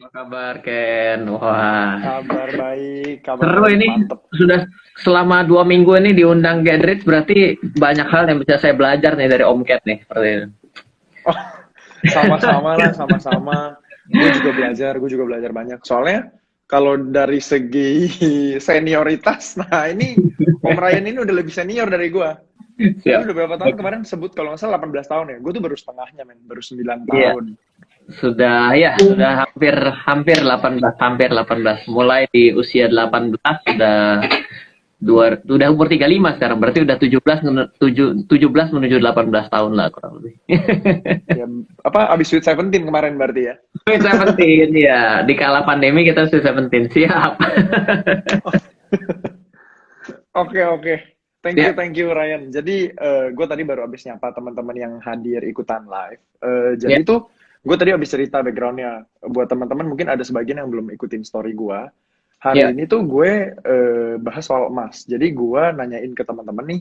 Apa kabar Ken? Wah, Kabar baik, kabar seru baik, ini. mantep. Sudah selama 2 minggu ini diundang Gendrit, berarti banyak hal yang bisa saya belajar nih dari Om Ken nih. Seperti itu. Oh, sama-sama lah, sama-sama. Gue juga belajar banyak. Soalnya kalau dari segi senioritas, nah ini Om Ryan ini udah lebih senior dari gue. Lu Siap. udah berapa tahun Oke. kemarin sebut kalau nggak salah 18 tahun ya? Gue tuh baru setengahnya, men. Baru 9 Iya, tahun. sudah hampir hampir 18, hampir 18. Mulai di usia 18 sudah umur 35 sekarang. Berarti udah 17 menuju 18 tahun lah kurang lebih. Ya, apa, abis Sweet Seventeen kemarin berarti ya? Sweet Seventeen ya, di kala pandemi kita Sweet Seventeen siap. Oke, oke. Ya, Thank you Ryan. Jadi gue tadi baru habis nyapa teman-teman yang hadir ikutan live. ya, Jadi tuh gue tadi habis cerita backgroundnya buat teman-teman mungkin ada sebagian yang belum ikutin story gue. Hari ya. ini tuh gue bahas soal emas. Jadi gue nanyain ke teman-teman nih,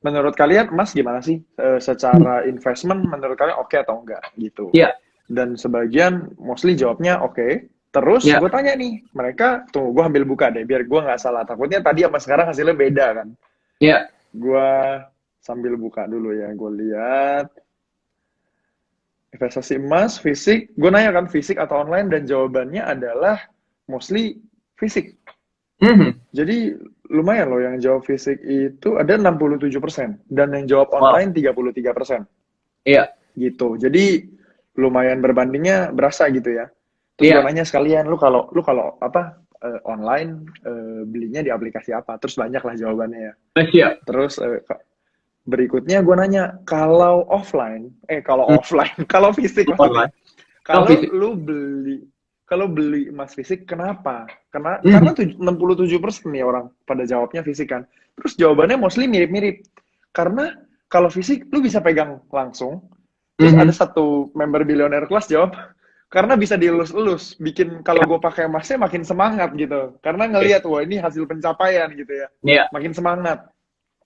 menurut kalian emas gimana sih? Secara investment menurut kalian oke atau enggak gitu? Ya, Dan sebagian mostly jawabnya oke. Terus ya, gue tanya nih, mereka, tunggu gue ambil buka deh, biar gue nggak salah. Takutnya tadi sama sekarang hasilnya beda kan. ya. Gue sambil buka dulu ya, gue lihat. Investasi emas, fisik, gue nanya kan fisik atau online, dan jawabannya adalah mostly fisik. Mhm. Jadi lumayan loh yang jawab fisik itu ada 67%, dan yang jawab Wow. online 33%. Iya, Gitu. Jadi lumayan berbandingnya berasa gitu ya. Terus gue iya. nanya sekalian, lu kalau apa online belinya di aplikasi apa? Terus banyak lah jawabannya ya. Siap. Terus berikutnya gue nanya kalau offline, kalau Hmm, offline, kalau fisik maksudnya, online. Oh, kalau fisik. beli emas fisik, kenapa? Karena Mhm. 67% nih orang pada jawabnya fisik kan. Terus jawabannya mostly mirip-mirip. Karena kalau fisik lu bisa pegang langsung. Terus ada Mhm. satu member Billionaire kelas jawab, karena bisa dielus-elus, bikin kalau Iya, gue pakai emasnya makin semangat gitu. Karena oke. ngelihat wah ini hasil pencapaian gitu ya, Iya. makin semangat.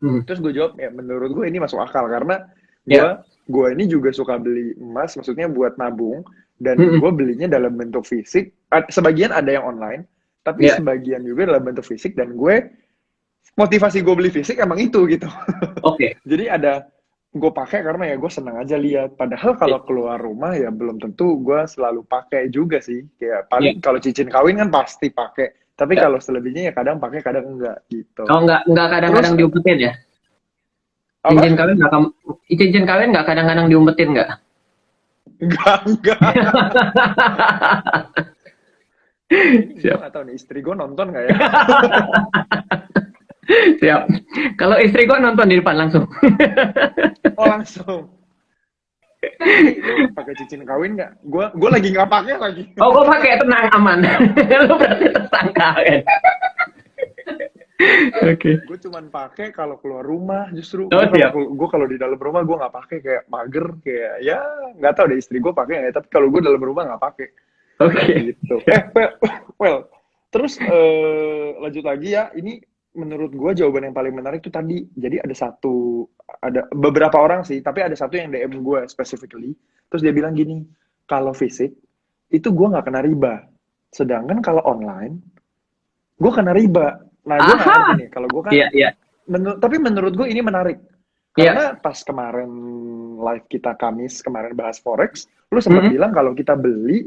Mhm. Terus gue jawab, ya menurut gue ini masuk akal karena gue Iya. gue ini juga suka beli emas, maksudnya buat nabung, dan Mhm. gue belinya dalam bentuk fisik. Sebagian ada yang online, tapi Iya. sebagian juga dalam bentuk fisik, dan gue motivasi gue beli fisik emang itu gitu. Oke. Jadi ada gue pakai karena ya gue seneng aja lihat. Padahal Iya. kalau keluar rumah ya belum tentu gue selalu pakai juga sih. Kayak Iya. paling kalau cincin kawin kan pasti pakai. Tapi Iya. kalau selebihnya ya kadang pakai kadang enggak gitu. Oh, nggak Terus kadang-kadang diumpetin ya? Cincin apa? kawin nggak kamu, cincin kawin nggak kadang-kadang diumpetin nggak? Enggak. Ini gue Siap. nggak tahu nih istri gue nonton nggak ya? Siap. Kalau istri gua nonton di depan langsung. Oh langsung. Ini lu pakai cincin kawin nggak? Gue lagi nggak pakai lagi. Oh, gua pakai, tenang, aman. Lu berarti tersangka kan? Oke. Gue cuman pakai kalau keluar rumah. Justru Oh, siap. gue kalau di dalam rumah gue nggak pakai, kayak mager, kayak ya nggak tahu deh istri gue pakai nggak ya. Tapi kalau gue dalam rumah nggak pakai Oke. gitu. Well, terus lanjut lagi ya. Ini menurut gue jawaban yang paling menarik tuh tadi. Jadi ada beberapa orang sih, tapi ada satu yang DM gue specifically. Terus dia bilang gini, kalau fisik itu gue nggak kena riba. Sedangkan kalau online, gue kena riba. Nah, gue nggak ngerti Aha. nih. Kalau gue kan, Iya, iya. tapi menurut gue ini menarik. Iya. Karena pas kemarin live kita Kamis, kemarin bahas Forex, lu sempat Mhm. bilang kalau kita beli,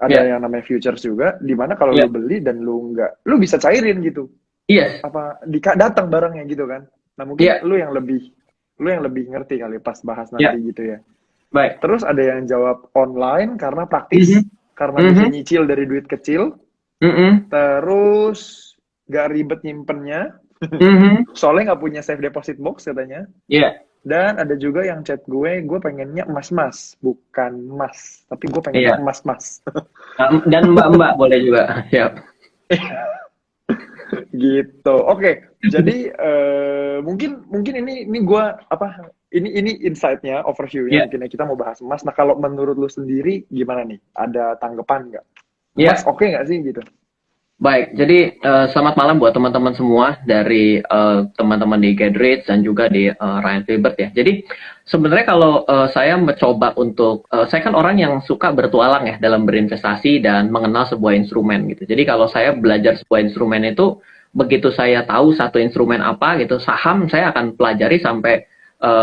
ada Iya. yang namanya futures juga, dimana kalau Iya. lu beli dan lu nggak, lu bisa cairin gitu. Iya. Apa, datang barangnya gitu kan. Nah, mungkin Iya. lu yang lebih ngerti kali pas bahas Iya. nanti gitu ya. Baik. Terus ada yang jawab online karena Mhm. praktis, karena bisa Mhm. nyicil dari duit kecil, Mhm. terus gak ribet nyimpennya, Mhm. soalnya nggak punya safe deposit box katanya. Iya. Dan ada juga yang chat gue pengennya emas-emas, bukan emas, tapi gue pengennya Iya. emas-emas. Dan mbak-mbak boleh juga. Siap. Gitu. Oke, jadi mungkin ini gue apa? Ini insight-nya, overview-nya, Iya. mungkin kita mau bahas emas. Nah, kalau menurut lu sendiri gimana nih? Ada tanggapan nggak? Emas Iya. oke nggak sih gitu? Baik, jadi selamat malam buat teman-teman semua dari teman-teman di Goodreads dan juga di Ryan Filbert ya. Jadi sebenarnya kalau saya mencoba untuk, saya kan orang yang suka bertualang ya dalam berinvestasi dan mengenal sebuah instrumen gitu. Jadi kalau saya belajar sebuah instrumen itu, begitu saya tahu satu instrumen apa gitu, saham saya akan pelajari sampai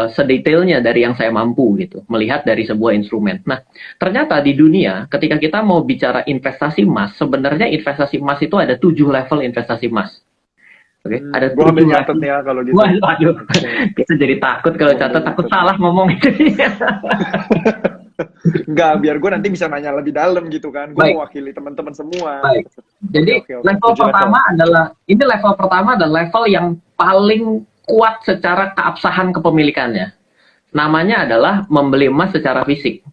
sedetailnya dari yang saya mampu gitu, melihat dari sebuah instrumen. Nah, ternyata di dunia, ketika kita mau bicara investasi emas, sebenarnya investasi emas itu ada 7 level investasi emas. Oke, ada Gue ambil 7 nyatet level. ya kalau gitu. Waduh, Oke, kita jadi takut kalau gue ambil catat, takut nyatet nih. salah ngomong itu. Enggak, biar gue nanti bisa nanya lebih dalam gitu kan. Gue Baik, mewakili teman-teman semua. baik. Oke, Jadi oke, oke. level 7 level. pertama adalah, ini level pertama dan level yang paling kuat secara keabsahan kepemilikannya. Namanya adalah membeli emas secara fisik.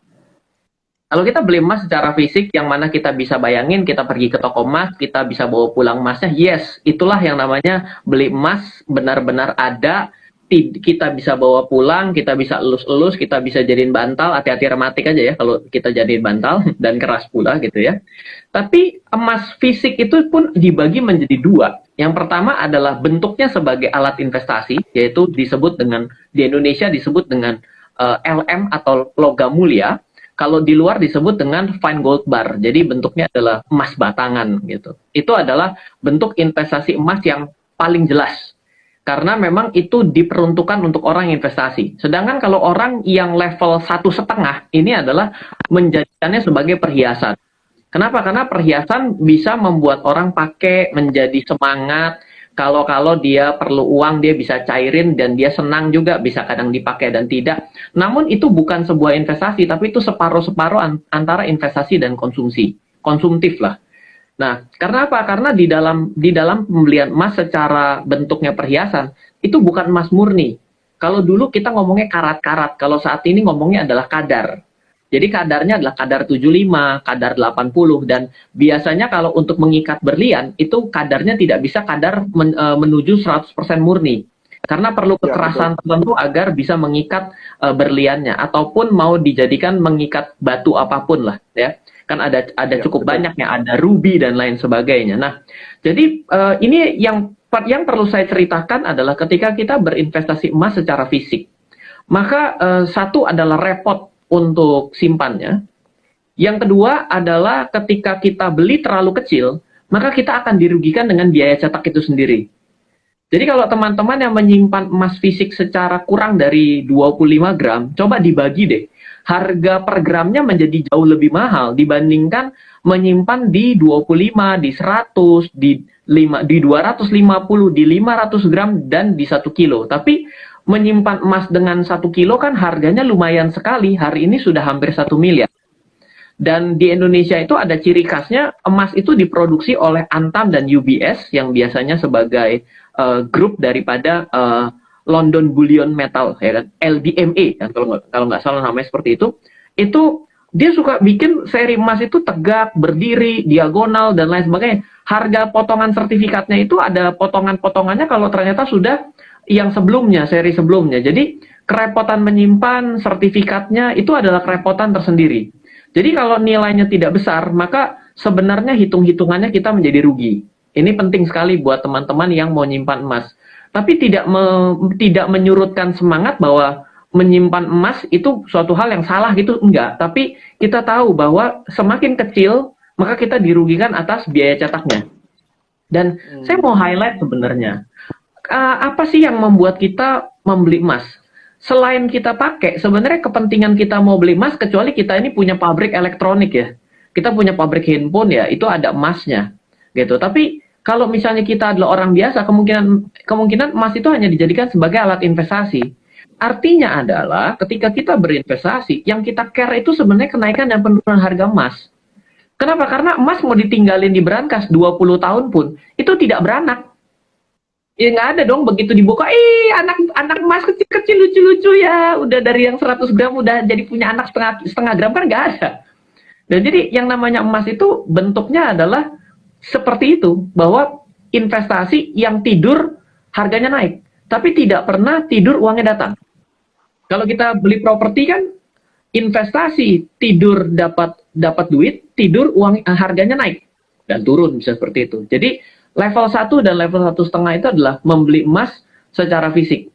Kalau kita beli emas secara fisik, yang mana kita bisa bayangin, kita pergi ke toko emas, kita bisa bawa pulang emasnya, yes, itulah yang namanya beli emas, benar-benar ada, kita bisa bawa pulang, kita bisa elus-elus, kita bisa jadiin bantal, hati-hati rematik aja ya kalau kita jadiin bantal, dan keras pula gitu ya. Tapi emas fisik itu pun dibagi menjadi dua. Yang pertama adalah bentuknya sebagai alat investasi, yaitu disebut dengan, di Indonesia disebut dengan LM atau logam mulia. Kalau di luar disebut dengan fine gold bar. Jadi bentuknya adalah emas batangan gitu. Itu adalah bentuk investasi emas yang paling jelas. Karena memang itu diperuntukkan untuk orang investasi. Sedangkan kalau orang yang level 1,5, ini adalah menjadikannya sebagai perhiasan. Kenapa? Karena perhiasan bisa membuat orang pakai, menjadi semangat. Kalau dia perlu uang, dia bisa cairin dan dia senang juga, bisa kadang dipakai dan tidak. Namun itu bukan sebuah investasi, tapi itu separuh-separuh antara investasi dan konsumsi. Konsumtif lah. Nah, karena apa? Karena di dalam pembelian emas secara bentuknya perhiasan, itu bukan emas murni. Kalau dulu kita ngomongnya karat-karat, kalau saat ini ngomongnya adalah kadar. Jadi kadarnya adalah kadar 75, kadar 80, dan biasanya kalau untuk mengikat berlian, itu kadarnya tidak bisa kadar menuju 100% murni. Karena perlu Ya, betul. kekerasan tertentu agar bisa mengikat berliannya, ataupun mau dijadikan mengikat batu apapun lah ya. Kan ada Ya, cukup betul. banyaknya, ada ruby dan lain sebagainya. Nah, jadi ini yang perlu saya ceritakan adalah ketika kita berinvestasi emas secara fisik, maka satu adalah repot untuk simpannya. Yang kedua adalah ketika kita beli terlalu kecil, maka kita akan dirugikan dengan biaya cetak itu sendiri. Jadi kalau teman-teman yang menyimpan emas fisik secara kurang dari 25 gram, coba dibagi deh. Harga per gramnya menjadi jauh lebih mahal dibandingkan menyimpan di 25, di 100, di 250, di 500 gram, dan di 1 kilo. Tapi menyimpan emas dengan 1 kilo kan harganya lumayan sekali. Hari ini sudah hampir 1 miliar. Dan di Indonesia itu ada ciri khasnya, emas itu diproduksi oleh Antam dan UBS yang biasanya sebagai grup daripada London Bullion Metal, ya kan? LBMA, kan? Kalau nggak salah namanya seperti itu. Itu dia suka bikin seri emas itu tegak, berdiri, diagonal, dan lain sebagainya. Harga potongan sertifikatnya itu ada potongan-potongannya kalau ternyata sudah yang sebelumnya, seri sebelumnya. Jadi kerepotan menyimpan sertifikatnya itu adalah kerepotan tersendiri. Jadi kalau nilainya tidak besar, maka sebenarnya hitung-hitungannya kita menjadi rugi. Ini penting sekali buat teman-teman yang mau nyimpan emas. Tapi tidak menyurutkan semangat bahwa menyimpan emas itu suatu hal yang salah gitu, enggak. Tapi kita tahu bahwa semakin kecil, maka kita dirugikan atas biaya cetaknya. Dan saya mau highlight sebenarnya, apa sih yang membuat kita membeli emas? Selain kita pakai, sebenarnya kepentingan kita mau beli emas, kecuali kita ini punya pabrik elektronik ya. Kita punya pabrik handphone ya, itu ada emasnya. Gitu. Tapi kalau misalnya kita adalah orang biasa, kemungkinan emas itu hanya dijadikan sebagai alat investasi. Artinya adalah ketika kita berinvestasi, yang kita care itu sebenarnya kenaikan dan penurunan harga emas. Kenapa? Karena emas mau ditinggalin di brankas 20 tahun pun, itu tidak beranak. Ya nggak ada dong, begitu dibuka, anak emas kecil-kecil lucu-lucu ya, udah dari yang 100 gram udah jadi punya anak setengah gram, kan nggak ada. Dan jadi yang namanya emas itu bentuknya adalah seperti itu, bahwa investasi yang tidur harganya naik, tapi tidak pernah tidur uangnya datang. Kalau kita beli properti kan investasi, tidur dapat duit, tidur uang harganya naik. dan turun bisa seperti itu. Jadi level 1 dan level 1,5 itu adalah membeli emas secara fisik.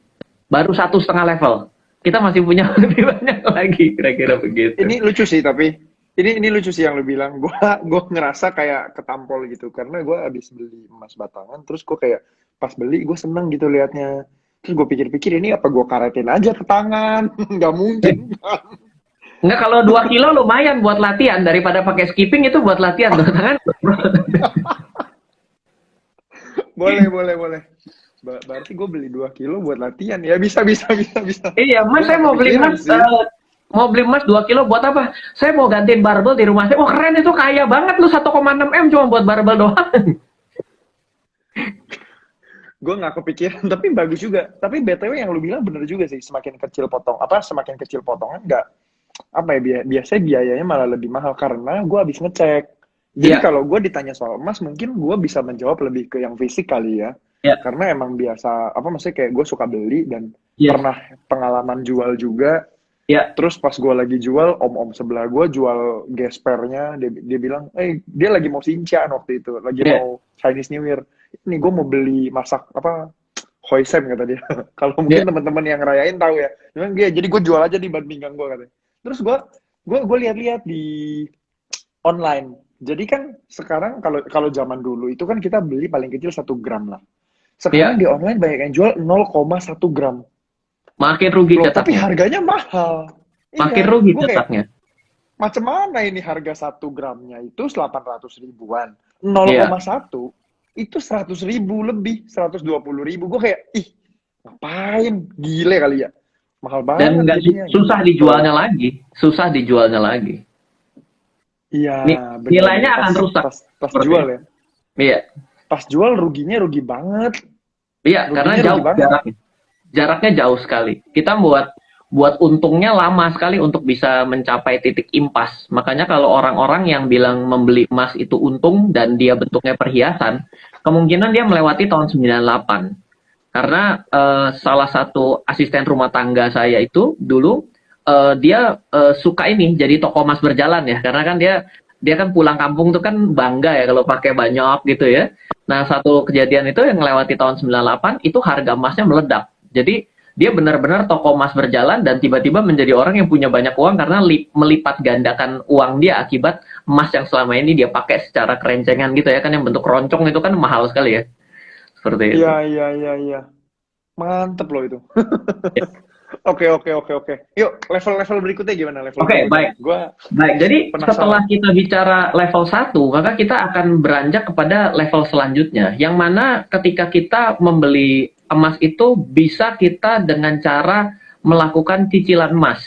Baru 1,5 level. Kita masih punya lebih banyak lagi, kira-kira begitu. Ini lucu sih, tapi ini lucu sih yang lu bilang. Gue ngerasa kayak ketampol gitu karena gue habis beli emas batangan, terus gue kayak pas beli gue seneng gitu liatnya. Terus gue pikir-pikir ini apa gue karetin aja ke tangan? Nggak mungkin. Enggak, kalau 2 kilo lumayan buat latihan, daripada pakai skipping itu buat latihan tuh tangan. Boleh. Berarti gue beli 2 kilo buat latihan ya, bisa. Iya, Mas, Gue saya nggak mau beli kepikiran emas sih. mau beli emas 2 kilo buat apa? Saya mau gantiin barbel di rumah saya. Wah, keren itu, kaya banget lu 1,6 M cuma buat barbel doang. Gue nggak kepikiran, tapi bagus juga. Tapi BTW yang lu bilang bener juga sih, semakin kecil potongan nggak, apa ya, biasanya biayanya malah lebih mahal karena gue habis ngecek. Jadi Iya, kalau gue ditanya soal emas, mungkin gue bisa menjawab lebih ke yang fisik kali ya. iya, Karena emang biasa, apa maksudnya kayak gue suka beli dan yes, pernah pengalaman jual juga. iya, Terus pas gue lagi jual, om-om sebelah gue jual gespernya, dia bilang, dia lagi mau Sincian waktu itu, lagi iya, mau Chinese New Year. Ini gue mau beli masak apa hoisem kata dia. Kalau iya. mungkin teman-teman yang ngerayain tahu ya. Memang dia, jadi gue jual aja di ban pinggang gue katanya. Terus gue lihat-lihat di online. Jadi kan sekarang kalau zaman dulu itu kan kita beli paling kecil 1 gram lah. Sekarang Iya. di online banyak yang jual 0,1 gram. Makin rugi Loh, tapi cetaknya. harganya mahal. Makin Iya, rugi gue kayak cetaknya. macam mana ini harga 1 gramnya itu 800 ribuan. Iya. 0,1 itu 100 ribu lebih, 120 ribu. Gue kayak, ih, ngapain? Gile kali ya. Mahal Dan banget nggak jadinya susah gitu. dijualnya lagi. Susah dijualnya lagi. Iya, Nilainya bener-bener akan rusak. pas Seperti jual itu. ya. Iya. Pas jual ruginya rugi banget. Iya, karena Ruginya rugi jauh banget. jaraknya. Jaraknya jauh sekali. Kita buat untungnya lama sekali untuk bisa mencapai titik impas. Makanya kalau orang-orang yang bilang membeli emas itu untung dan dia bentuknya perhiasan, kemungkinan dia melewati tahun 98. Karena salah satu asisten rumah tangga saya itu dulu dia suka ini jadi toko emas berjalan ya, karena kan dia kan pulang kampung tuh kan bangga ya kalau pakai banyak gitu ya. Nah, satu kejadian itu yang melewati tahun 98 itu harga emasnya meledak. Jadi dia benar-benar toko emas berjalan dan tiba-tiba menjadi orang yang punya banyak uang karena melipat gandakan uang dia akibat emas yang selama ini dia pakai secara kerencengan gitu ya kan, yang bentuk keroncong itu kan mahal sekali ya. Seperti itu. Iya. Mantep loh itu. Oke. Yuk, level-level berikutnya gimana? Level Oke, berikutnya. baik. Gue Baik, jadi setelah penasaran. kita bicara level 1, maka kita akan beranjak kepada level selanjutnya, yang mana ketika kita membeli emas itu bisa kita dengan cara melakukan cicilan emas.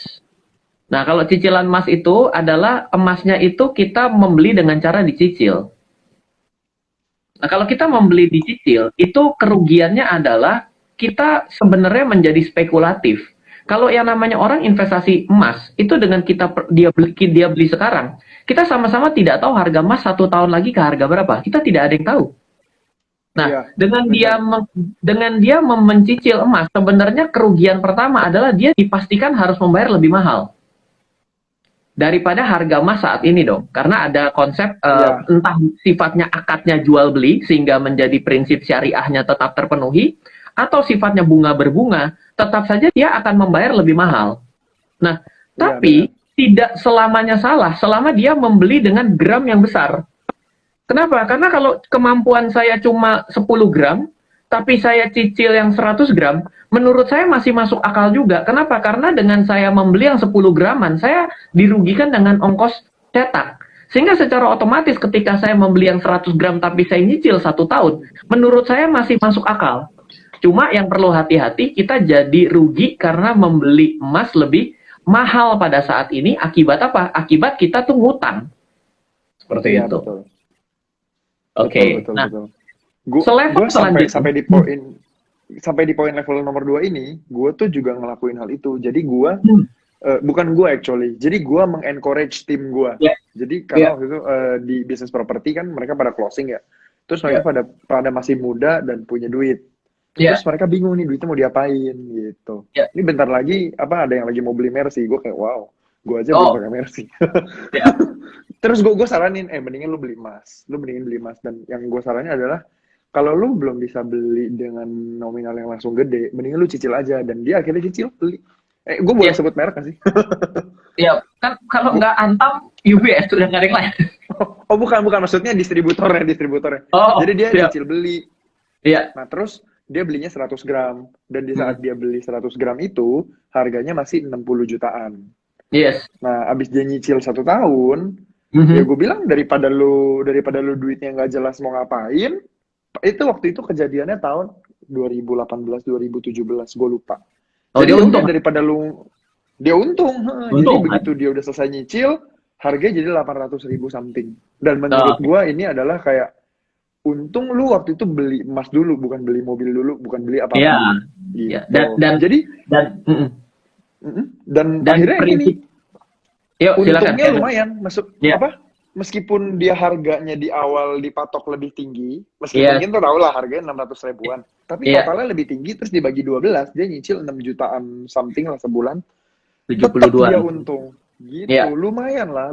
Nah, kalau cicilan emas itu adalah emasnya itu kita membeli dengan cara dicicil. Nah, kalau kita membeli dicicil, itu kerugiannya adalah kita sebenarnya menjadi spekulatif. Kalau yang namanya orang investasi emas, itu dengan dia beli sekarang, kita sama-sama tidak tahu harga emas 1 tahun lagi ke harga berapa. Kita tidak ada yang tahu. Nah, Iya, bener. dengan dia mencicil emas, sebenarnya kerugian pertama adalah dia dipastikan harus membayar lebih mahal daripada harga emas saat ini dong, karena ada konsep Iya, entah sifatnya akadnya jual beli sehingga menjadi prinsip syariahnya tetap terpenuhi, atau sifatnya bunga berbunga, tetap saja dia akan membayar lebih mahal. Nah, iya bener. tapi tidak selamanya salah selama dia membeli dengan gram yang besar. Kenapa? Karena kalau kemampuan saya cuma 10 gram, tapi saya cicil yang 100 gram, menurut saya masih masuk akal juga. Kenapa? Karena dengan saya membeli yang 10 graman, saya dirugikan dengan ongkos cetak. Sehingga secara otomatis ketika saya membeli yang 100 gram tapi saya nyicil 1 tahun, menurut saya masih masuk akal. Cuma yang perlu hati-hati, kita jadi rugi karena membeli emas lebih mahal pada saat ini. Akibat apa? Akibat kita tuh ngutang. Seperti Iya, itu. betul. Oke. Nah, Betul. Gue selevel sampai selanjutnya. sampai di poin level nomor 2 ini, gue tuh juga ngelakuin hal itu. Jadi gue Hmm, bukan gue actually. Jadi gue mengencourage tim gue. ya, Jadi ya, karena waktu itu di bisnis properti kan mereka pada closing ya. Terus mereka ya, pada masih muda dan punya duit. Terus ya, mereka bingung nih duitnya mau diapain gitu. ya. Ini bentar lagi apa ada yang lagi mau beli Mercy. Gue kayak wow, gue aja belum Oh, pakai Mercy. ya. Terus gue saranin, mendingan lu beli emas. Lu mendingin beli emas. Dan yang gue saranin adalah, kalau lu belum bisa beli dengan nominal yang langsung gede, mendingan lu cicil aja. Dan dia akhirnya cicil, beli. Gue boleh Iya, sebut merek kan sih? iya. Kan kalau nggak Antam, UBS sudah nggak ada yang lain. Oh bukan, maksudnya distributornya. Oh, Jadi dia iya, cicil beli. iya, Nah terus dia belinya 100 gram. Dan di saat dia beli 100 gram itu, harganya masih 60 jutaan. yes. Nah abis dia nyicil 1 tahun, ya Mhm. gue bilang daripada lu duitnya nggak jelas mau ngapain. Itu waktu itu kejadiannya tahun 2018 2017 gue lupa. Oh, Jadi dia ya udah untung, daripada dia untung. Jadi untung kan? begitu dia udah selesai nyicil, harganya jadi 800.000 something. Dan menurut Nah, gue ini adalah kayak, untung lu waktu itu beli emas dulu, bukan beli mobil dulu, bukan beli iya, apa-apa iya. gitu. Dan Jadi dan mm-mm. dan Dan akhirnya ini prinsip, yuk silakan. untungnya lumayan. Iya, Meskipun dia harganya di awal dipatok lebih tinggi, meskipun iya, kita tahu lah harganya 600 ribuan, tapi iya. totalnya lebih tinggi, terus dibagi 12, dia nyicil 6 jutaan something lah sebulan, tetap 72. dia untung. Gitu, Iya, lumayan lah.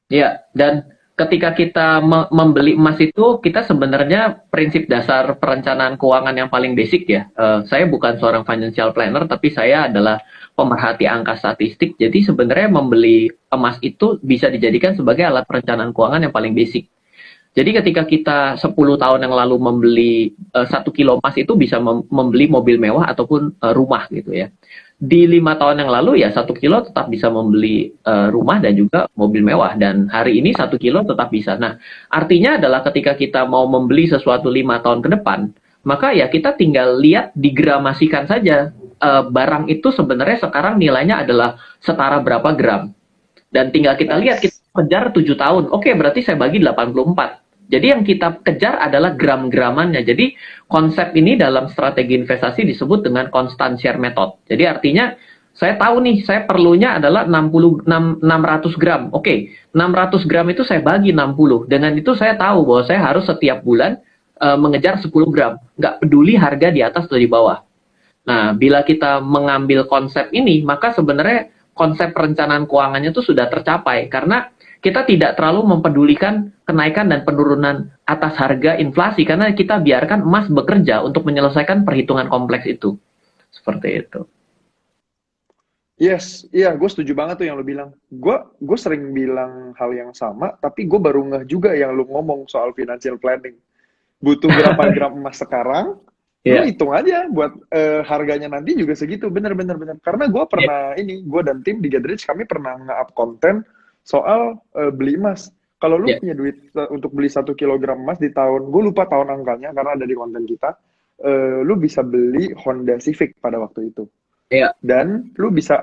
iya. Dan ketika kita membeli emas itu, kita sebenarnya prinsip dasar perencanaan keuangan yang paling basic ya. Saya bukan seorang financial planner, tapi saya adalah pemerhati angka statistik. Jadi sebenarnya membeli emas itu bisa dijadikan sebagai alat perencanaan keuangan yang paling basic. Jadi ketika kita 10 tahun yang lalu membeli 1 kilo emas itu bisa membeli mobil mewah ataupun rumah gitu ya. Di 5 tahun yang lalu ya 1 kilo tetap bisa membeli rumah dan juga mobil mewah, dan hari ini 1 kilo tetap bisa. Nah, artinya adalah ketika kita mau membeli sesuatu 5 tahun ke depan, maka ya kita tinggal lihat digramasikan saja. Barang itu sebenarnya sekarang nilainya adalah setara berapa gram. Dan tinggal kita lihat, kita Nice. kejar 7 tahun. Oke, berarti saya bagi 84. Jadi yang kita kejar adalah gram-gramannya. Jadi konsep ini dalam strategi investasi disebut dengan constant share method. Jadi artinya saya tahu nih, saya perlunya adalah 600 gram. Oke, 600 gram itu saya bagi 60. Dengan itu saya tahu bahwa saya harus setiap bulan mengejar 10 gram. Nggak peduli harga di atas atau di bawah. Nah, bila kita mengambil konsep ini, maka sebenarnya konsep perencanaan keuangannya itu sudah tercapai, karena kita tidak terlalu mempedulikan kenaikan dan penurunan atas harga inflasi, karena kita biarkan emas bekerja untuk menyelesaikan perhitungan kompleks itu. Seperti itu. Yes, iya, gue setuju banget tuh yang lu bilang. Gue sering bilang hal yang sama, tapi gue baru ngeh juga yang lu ngomong soal financial planning. Butuh berapa gram emas sekarang, lu Iya. hitung aja buat harganya nanti juga segitu. Bener. Karena gue Iya. pernah gue dan tim di Gadrich, kami pernah nge-up konten soal beli emas. Kalau lu Iya. punya duit untuk beli 1 kilogram emas di tahun, gue lupa tahun angkanya karena ada di konten kita, lu bisa beli Honda Civic pada waktu itu. Iya. Dan lu bisa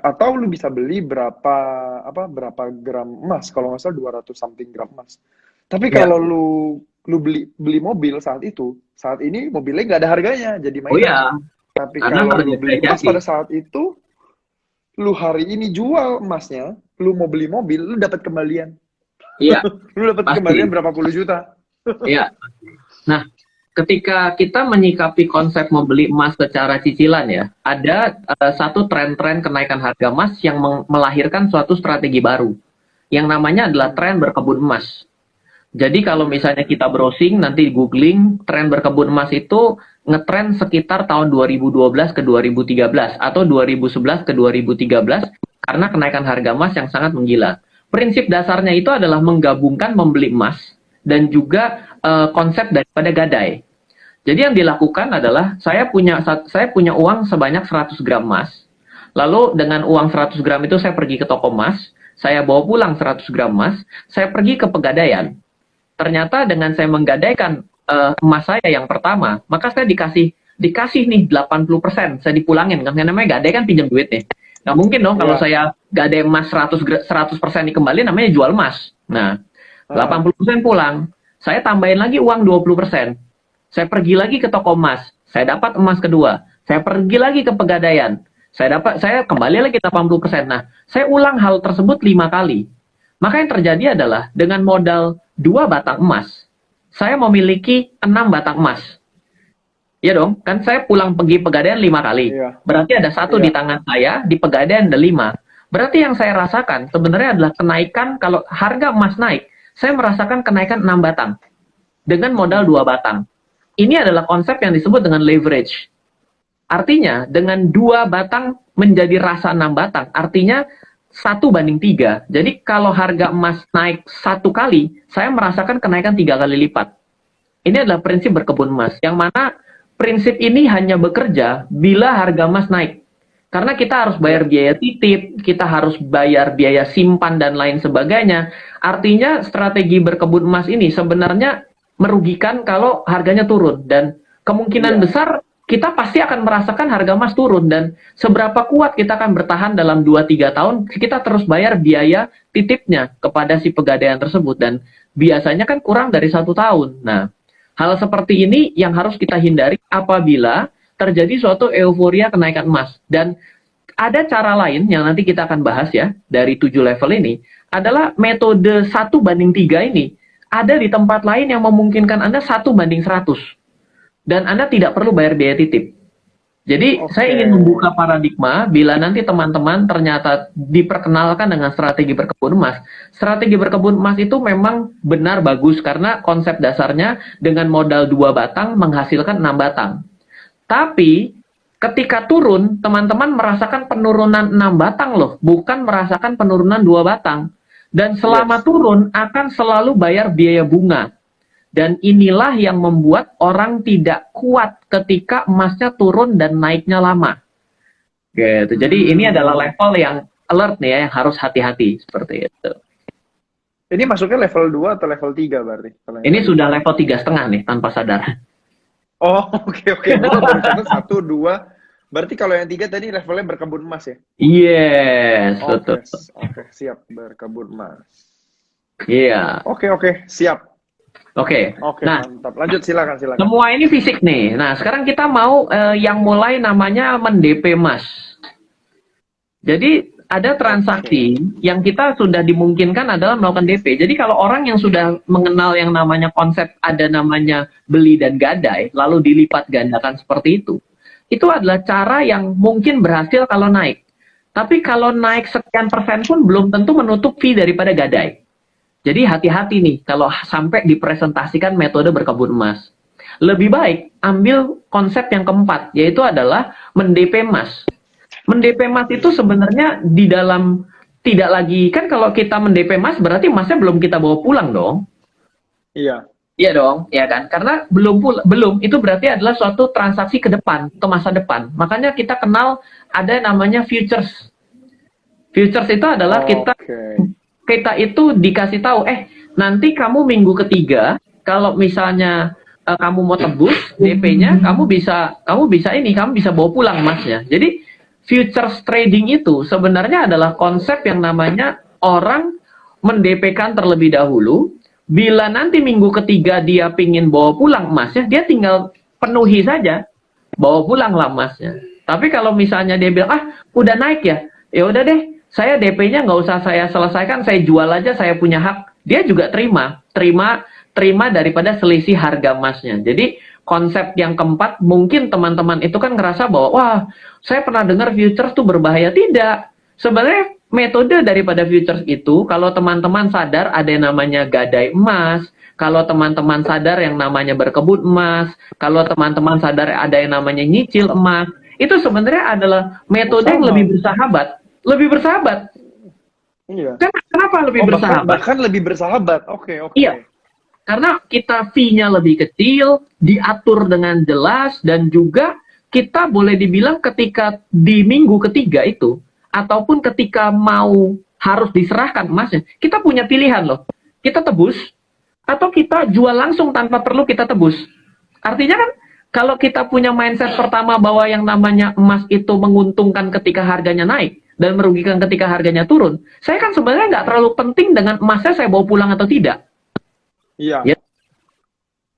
beli berapa gram emas, kalau nggak salah 200 something gram emas. Tapi Iya. kalau lu beli mobil saat ini mobilnya nggak ada harganya, jadi Oh mainan. iya, Tapi karena kalau harus lu beli emas depresiasi. pada saat itu, lu hari ini jual emasnya, lu mau beli mobil, lu dapat kembalian. Iya, Lu dapat kembalian pasti. berapa puluh juta. Iya. Nah, ketika kita menyikapi konsep membeli emas secara cicilan ya, ada satu tren-tren kenaikan harga emas yang melahirkan suatu strategi baru, yang namanya adalah tren berkebun emas. Jadi kalau misalnya kita browsing, nanti googling, tren berkebun emas itu ngetren sekitar tahun 2012 ke 2013 atau 2011 ke 2013 karena kenaikan harga emas yang sangat menggila. Prinsip dasarnya itu adalah menggabungkan membeli emas dan juga konsep daripada gadai. Jadi yang dilakukan adalah saya punya uang sebanyak 100 gram emas. Lalu dengan uang 100 gram itu saya pergi ke toko emas, saya bawa pulang 100 gram emas, saya pergi ke pegadaian. Ternyata dengan saya menggadaikan emas saya yang pertama, maka saya dikasih nih 80%, saya dipulangin. Kan namanya gadai kan pinjam duit nih. Nah mungkin dong kalau Ya. saya gadai emas 100% dikembali, namanya jual emas. Nah, 80% pulang, saya tambahin lagi uang 20%. Saya pergi lagi ke toko emas, saya dapat emas kedua. Saya pergi lagi ke pegadaian, saya kembali lagi 80%. Nah, saya ulang hal tersebut 5 kali. Maka yang terjadi adalah dengan modal 2 batang emas, saya memiliki 6 batang emas. Iya dong, kan saya pulang pergi pegadaian 5 kali. Iya. Berarti ada 1 Iya. di tangan saya, di pegadaian ada 5. Berarti yang saya rasakan sebenarnya adalah kenaikan, kalau harga emas naik, saya merasakan kenaikan 6 batang dengan modal 2 batang. Ini adalah konsep yang disebut dengan leverage. Artinya, dengan 2 batang menjadi rasa 6 batang, artinya 1:3. Jadi, kalau harga emas naik 1 kali, saya merasakan kenaikan 3 kali lipat. Ini adalah prinsip berkebun emas, yang mana prinsip ini hanya bekerja bila harga emas naik. Karena kita harus bayar biaya titip, kita harus bayar biaya simpan, dan lain sebagainya. Artinya, strategi berkebun emas ini sebenarnya merugikan kalau harganya turun. Dan kemungkinan besar kita pasti akan merasakan harga emas turun, dan seberapa kuat kita akan bertahan dalam 2-3 tahun, kita terus bayar biaya titipnya kepada si pegadaian tersebut, dan biasanya kan kurang dari 1 tahun. Nah, hal seperti ini yang harus kita hindari apabila terjadi suatu euforia kenaikan emas. Dan ada cara lain yang nanti kita akan bahas ya, dari 7 level ini, adalah metode 1:3 ini. Ada di tempat lain yang memungkinkan Anda 1:100. Dan Anda tidak perlu bayar biaya titip. Jadi, saya ingin membuka paradigma bila nanti teman-teman ternyata diperkenalkan dengan strategi berkebun emas. Strategi berkebun emas itu memang benar bagus karena konsep dasarnya dengan modal 2 batang menghasilkan 6 batang. Tapi, ketika turun, teman-teman merasakan penurunan 6 batang loh, bukan merasakan penurunan 2 batang. Dan selama turun akan selalu bayar biaya bunga. Dan inilah yang membuat orang tidak kuat ketika emasnya turun dan naiknya lama. Gitu. Jadi ini adalah level yang alert nih ya, yang harus hati-hati seperti itu. Ini masuknya level 2 atau level 3 berarti? Ini sudah level 3,5 nih, tanpa sadar. Oh, oke. Gue baru catat 1, 2. Berarti kalau yang 3 tadi levelnya berkebun emas ya? Yes, betul. Oke, siap. Berkebun emas. Iya. Oke, siap. Oke, nah, mantap. Lanjut, silakan. Semua ini fisik nih. Nah, sekarang kita mau yang mulai namanya mendp emas. Jadi, ada transaksi yang kita sudah dimungkinkan adalah melakukan DP. Jadi, kalau orang yang sudah mengenal yang namanya konsep ada namanya beli dan gadai, lalu dilipat gandakan seperti itu adalah cara yang mungkin berhasil kalau naik. Tapi kalau naik sekian persen pun belum tentu menutup fee daripada gadai. Jadi hati-hati nih kalau sampai dipresentasikan metode berkebun emas. Lebih baik ambil konsep yang keempat, yaitu adalah mendp emas. Mendp emas itu sebenarnya di dalam, tidak lagi, kan kalau kita mendp emas berarti emasnya belum kita bawa pulang dong. Iya. Iya dong, ya kan? Karena belum itu berarti adalah suatu transaksi ke depan, ke masa depan. Makanya kita kenal ada namanya futures. Futures itu adalah kita itu dikasih tahu, nanti kamu minggu ketiga, kalau misalnya kamu mau tebus DP-nya, kamu bisa bawa pulang emasnya. Jadi futures trading itu sebenarnya adalah konsep yang namanya orang mendp-kan terlebih dahulu. Bila nanti minggu ketiga dia pingin bawa pulang emasnya, dia tinggal penuhi saja, bawa pulang lah emasnya. Tapi kalau misalnya dia bilang, udah naik ya udah deh, saya DP-nya nggak usah saya selesaikan, saya jual aja, saya punya hak. Dia juga terima daripada selisih harga emasnya. Jadi konsep yang keempat, mungkin teman-teman itu kan ngerasa bahwa, wah, saya pernah dengar futures tuh berbahaya. Tidak. Sebenarnya metode daripada futures itu, kalau teman-teman sadar ada yang namanya gadai emas, kalau teman-teman sadar yang namanya berkebun emas, kalau teman-teman sadar ada yang namanya nyicil emas, itu sebenarnya adalah metode yang lebih bersahabat. Lebih bersahabat. Iya. Kenapa lebih bersahabat? Bahkan lebih bersahabat. Oke. Iya. Karena kita fee-nya lebih kecil, diatur dengan jelas, dan juga kita boleh dibilang ketika di minggu ketiga itu, ataupun ketika mau harus diserahkan emasnya, kita punya pilihan loh. Kita tebus, atau kita jual langsung tanpa perlu kita tebus. Artinya kan, kalau kita punya mindset pertama bahwa yang namanya emas itu menguntungkan ketika harganya naik, dan merugikan ketika harganya turun, saya kan sebenarnya nggak terlalu penting dengan emasnya saya bawa pulang atau tidak. Iya. Ya.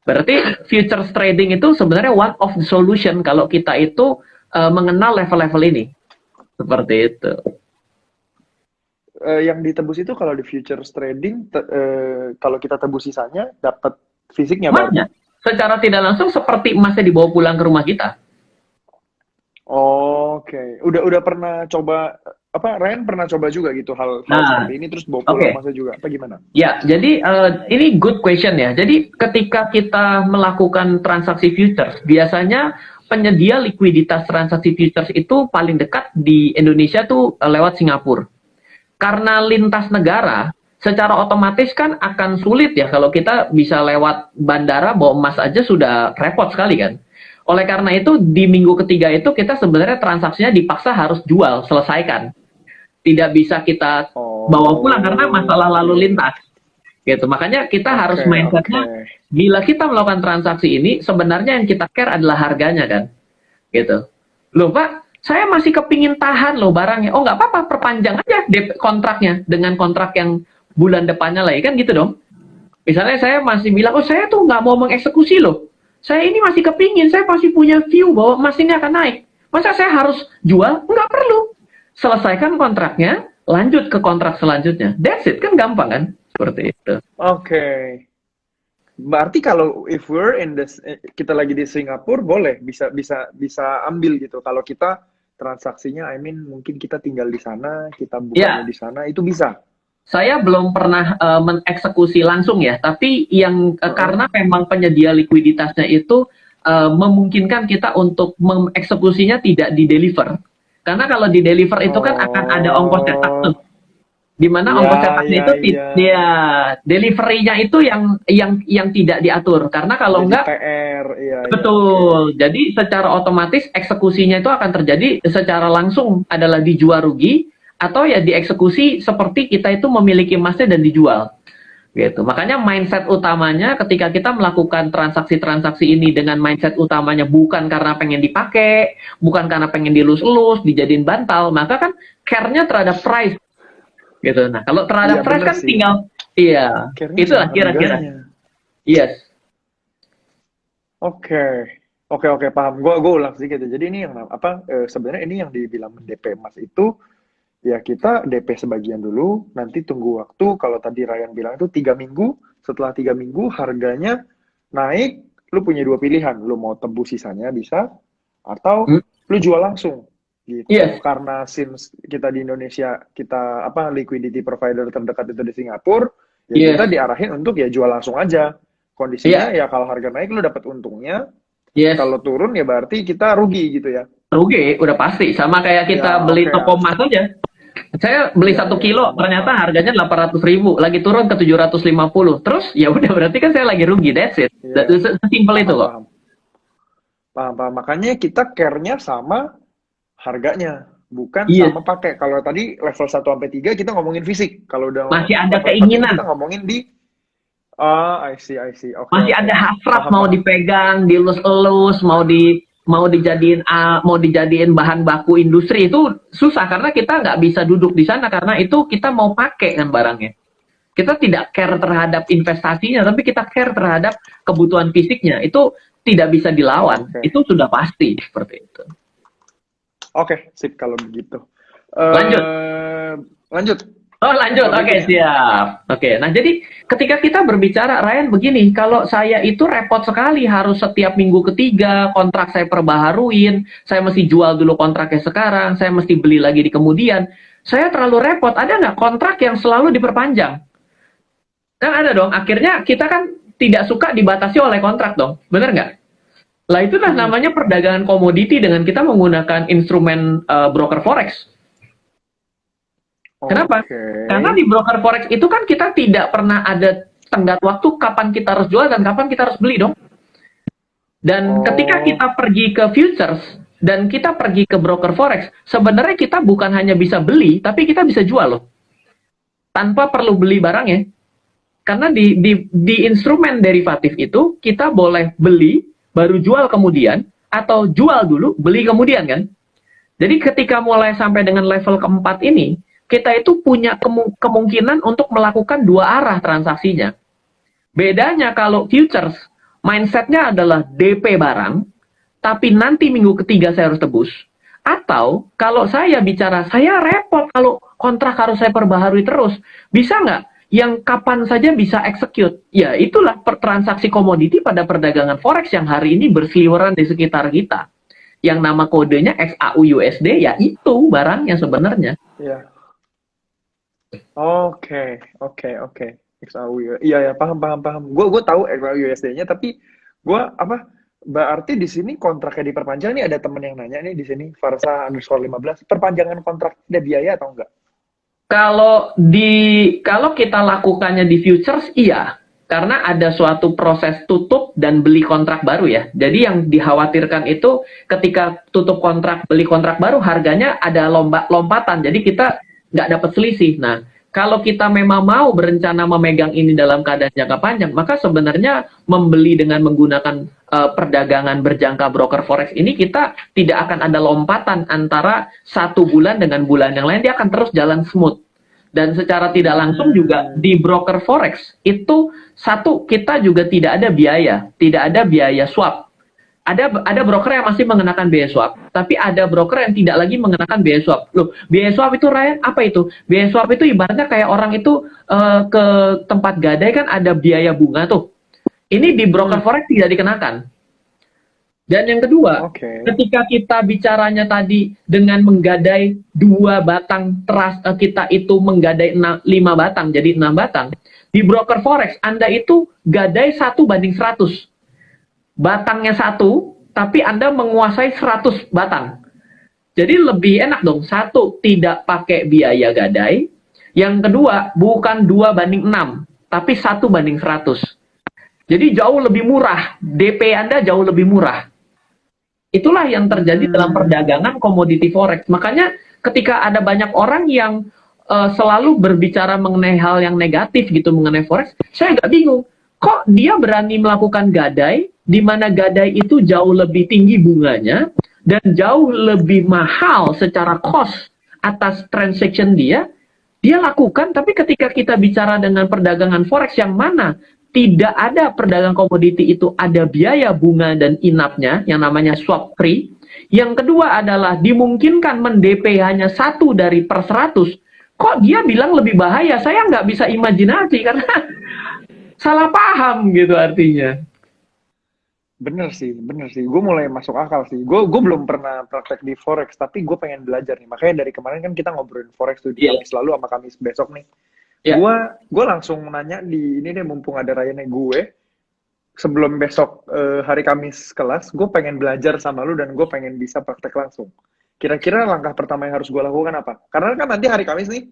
Berarti futures trading itu sebenarnya one of the solution kalau kita itu mengenal level-level ini. Seperti itu. Yang ditebus itu kalau di futures trading, kalau kita tebus sisanya, dapat fisiknya emasnya. Secara tidak langsung seperti emasnya dibawa pulang ke rumah kita. Oke. Udah pernah coba Ryan pernah coba juga gitu hal Nah, seperti ini terus bawa oke. pulang masa juga apa gimana? Ya, jadi ini good question ya. Jadi ketika kita melakukan transaksi futures, biasanya penyedia likuiditas transaksi futures itu paling dekat di Indonesia tuh lewat Singapura. Karena lintas negara, secara otomatis kan akan sulit ya kalau kita bisa lewat bandara bawa emas aja sudah repot sekali kan. Oleh karena itu di minggu ketiga itu kita sebenarnya transaksinya dipaksa harus jual, selesaikan. Tidak bisa kita bawa pulang karena Oh, masalah iya, lalu iya. lintas gitu. Makanya kita harus Oke, oke. mindsetnya bila kita melakukan transaksi ini sebenarnya yang kita care adalah harganya kan gitu. Loh Pak, saya masih kepingin tahan loh barangnya. Oh nggak apa-apa, perpanjang aja kontraknya dengan kontrak yang bulan depannya lagi kan gitu dong. Misalnya saya masih bilang, oh saya tuh nggak mau mengeksekusi loh. Saya ini masih kepingin, saya masih punya view bahwa emas ini akan naik. Masa saya harus jual? Nggak perlu. Selesaikan kontraknya, lanjut ke kontrak selanjutnya. That's it, kan gampang kan? Seperti itu. Oke. Berarti kalau if we're in this kita lagi di Singapura boleh bisa ambil gitu. Kalau kita transaksinya I mean mungkin kita tinggal di sana, kita bukanya Ya, di sana itu bisa. saya belum pernah mengeksekusi langsung ya, tapi yang Heeh. karena memang penyedia likuiditasnya itu memungkinkan kita untuk mengeksekusinya tidak di deliver. Karena kalau di deliver itu kan akan ada ongkos cetak tuh. Oh, Di mana ya ongkos cetaknya ya itu ya. ya delivery-nya itu yang tidak diatur. Karena kalau Jadi enggak PR, iya iya oke. betul. Jadi secara otomatis eksekusinya itu akan terjadi secara langsung adalah dijual rugi atau ya dieksekusi seperti kita itu memiliki emasnya dan dijual gitu. Makanya mindset utamanya ketika kita melakukan transaksi-transaksi ini dengan mindset utamanya bukan karena pengen dipakai, bukan karena pengen dilus-elus, dijadiin bantal, maka kan care-nya terhadap price gitu. Nah, kalau Iya terhadap price bener kan sih. tinggal iya, Care-nya sama itulah kira-kira. harganya. Yes. Oke. Oke oke paham. Gua ulang sedikit ya. Jadi ini yang sebenarnya ini yang dibilang DP emas itu ya kita DP sebagian dulu, nanti tunggu waktu. Kalau tadi Ryan bilang itu 3 minggu, setelah 3 minggu harganya naik, lu punya dua pilihan, lu mau tebus sisanya bisa, atau Hmm? lu jual langsung gitu. Yes. Karena since kita di Indonesia, kita liquidity provider terdekat itu di Singapura, ya kita Yes. diarahin untuk ya jual langsung aja. Kondisinya Iya. ya kalau harga naik lu dapat untungnya, Yes. kalau turun ya berarti kita rugi gitu ya. Rugi, udah pasti. Sama kayak kita Ya beli oke, toko emas aja. Saya beli ya satu ya kilo, paham ternyata paham. harganya 800.000, lagi turun ke 750. Terus ya udah berarti kan saya lagi rugi. That's it. Iya, Sesimpel itu paham, kok. paham. Paham, paham. Makanya kita care-nya sama harganya, bukan Yes. sama pakai. Kalau tadi level 1 sampai 3 kita ngomongin fisik. Kalau udah Masih ada level 4 ini kita keinginan. ngomongin di I see, I see. Oke, Masih oke. ada hasrat Paham, mau paham. dipegang, dilus-elus, mau dijadiin bahan baku industri itu susah karena kita nggak bisa duduk di sana karena itu kita mau pakai kan barangnya. Kita tidak care terhadap investasinya, tapi kita care terhadap kebutuhan fisiknya. Itu tidak bisa dilawan. Oke. Itu sudah pasti seperti itu. Oke, sip kalau begitu. Lanjut. Lanjut. Oh lanjut, Info oke berikutnya. siap. Oke, nah jadi ketika kita berbicara, Ryan begini, kalau saya itu repot sekali harus setiap minggu ketiga kontrak saya perbaharuin, saya mesti jual dulu kontraknya sekarang, saya mesti beli lagi di kemudian, saya terlalu repot, ada nggak kontrak yang selalu diperpanjang? Kan ada dong, akhirnya kita kan tidak suka dibatasi oleh kontrak dong, bener nggak? Lah itulah namanya perdagangan komoditi dengan kita menggunakan instrumen broker forex. Kenapa? Oke. Karena di broker forex itu kan kita tidak pernah ada tenggat waktu kapan kita harus jual dan kapan kita harus beli dong. Dan ketika Oh, kita pergi ke futures dan kita pergi ke broker forex, sebenarnya kita bukan hanya bisa beli, tapi kita bisa jual loh. Tanpa perlu beli barangnya. Karena di instrumen derivatif itu kita boleh beli, baru jual kemudian, atau jual dulu, beli kemudian kan. Jadi ketika mulai sampai dengan level keempat ini, kita itu punya kemungkinan untuk melakukan dua arah transaksinya. Bedanya kalau futures, mindsetnya adalah DP barang, tapi nanti minggu ketiga saya harus tebus. Atau kalau saya bicara, saya repot kalau kontrak harus saya perbaharui terus. Bisa nggak? Yang kapan saja bisa execute. Ya itulah transaksi komoditi pada perdagangan forex yang hari ini berseliweran di sekitar kita. yang nama kodenya XAUUSD, ya itu barangnya sebenarnya. Iya. Oke, oke. XAU. Iya, ya, paham. Gue tahu XAU USD-nya, tapi gue apa? Berarti di sini kontraknya diperpanjang nih, ada temen yang nanya nih di sini, Farsa_15, perpanjangan kontrak ada biaya atau enggak? Kalau kita lakukannya di futures, iya, karena ada suatu proses tutup dan beli kontrak baru ya. Jadi yang dikhawatirkan itu ketika tutup kontrak, beli kontrak baru, harganya ada lompatan. Jadi kita nggak dapat selisih. Nah, kalau kita memang mau berencana memegang ini dalam keadaan jangka panjang, maka sebenarnya membeli dengan menggunakan perdagangan berjangka broker forex ini, kita tidak akan ada lompatan antara satu bulan dengan bulan yang lain, dia akan terus jalan smooth. Dan secara tidak langsung juga di broker forex itu, satu, kita juga tidak ada biaya swap. Ada broker yang masih mengenakan biaya swap, tapi ada broker yang tidak lagi mengenakan biaya swap. Loh, biaya swap itu, Ryan, apa itu? Biaya swap itu ibaratnya kayak orang itu ke tempat gadai kan ada biaya bunga tuh. Ini di broker forex tidak dikenakan. Dan yang kedua, ketika kita bicaranya tadi dengan menggadai 2 batang trust, kita itu menggadai 5 batang jadi 6 batang. Di broker forex Anda itu gadai 1:100. Batangnya 1, tapi Anda menguasai 100 batang. Jadi lebih enak dong. 1, tidak pakai biaya gadai. Yang kedua, bukan 2:6, tapi 1:100. Jadi jauh lebih murah. DP Anda jauh lebih murah. Itulah yang terjadi dalam perdagangan komoditi forex. Makanya ketika ada banyak orang yang selalu berbicara mengenai hal yang negatif gitu mengenai forex, saya agak bingung. Kok dia berani melakukan gadai, di mana gadai itu jauh lebih tinggi bunganya, dan jauh lebih mahal secara cost atas transaction dia lakukan. Tapi ketika kita bicara dengan perdagangan forex yang mana tidak ada perdagangan komoditi itu ada biaya bunga dan inapnya, yang namanya swap free. Yang kedua adalah dimungkinkan mendp hanya 1 dari per 100. Kok dia bilang lebih bahaya? Saya nggak bisa imajinasi karena salah paham gitu artinya. Bener sih. Gue mulai masuk akal sih. Gue belum pernah praktek di forex, tapi gue pengen belajar nih. Makanya dari kemarin kan kita ngobrolin forex tuh di Kamis lalu sama Kamis besok nih. Gue langsung nanya di ini deh, mumpung ada Ryan gue, sebelum besok hari Kamis kelas, gue pengen belajar sama lu dan gue pengen bisa praktek langsung. Kira-kira langkah pertama yang harus gue lakukan apa? Karena kan nanti hari Kamis nih.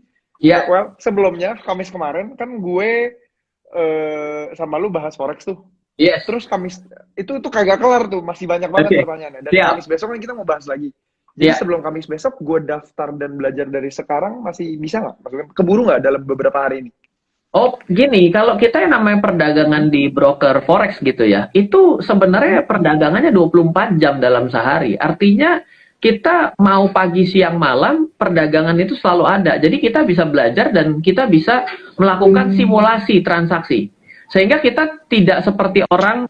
Well, sebelumnya Kamis kemarin kan gue sama lu bahas forex tuh. Terus Kamis itu kagak kelar tuh, masih banyak banget pertanyaannya. Dan Kamis besok nih kita mau bahas lagi. Jadi sebelum Kamis besok, gue daftar dan belajar dari sekarang masih bisa nggak? Maksudnya keburu nggak dalam beberapa hari ini? Oh, gini, kalau kita yang namanya perdagangan di broker forex gitu ya, itu sebenarnya perdagangannya 24 jam dalam sehari. Artinya kita mau pagi, siang, malam, perdagangan itu selalu ada. Jadi kita bisa belajar dan kita bisa melakukan simulasi transaksi. Sehingga kita tidak seperti orang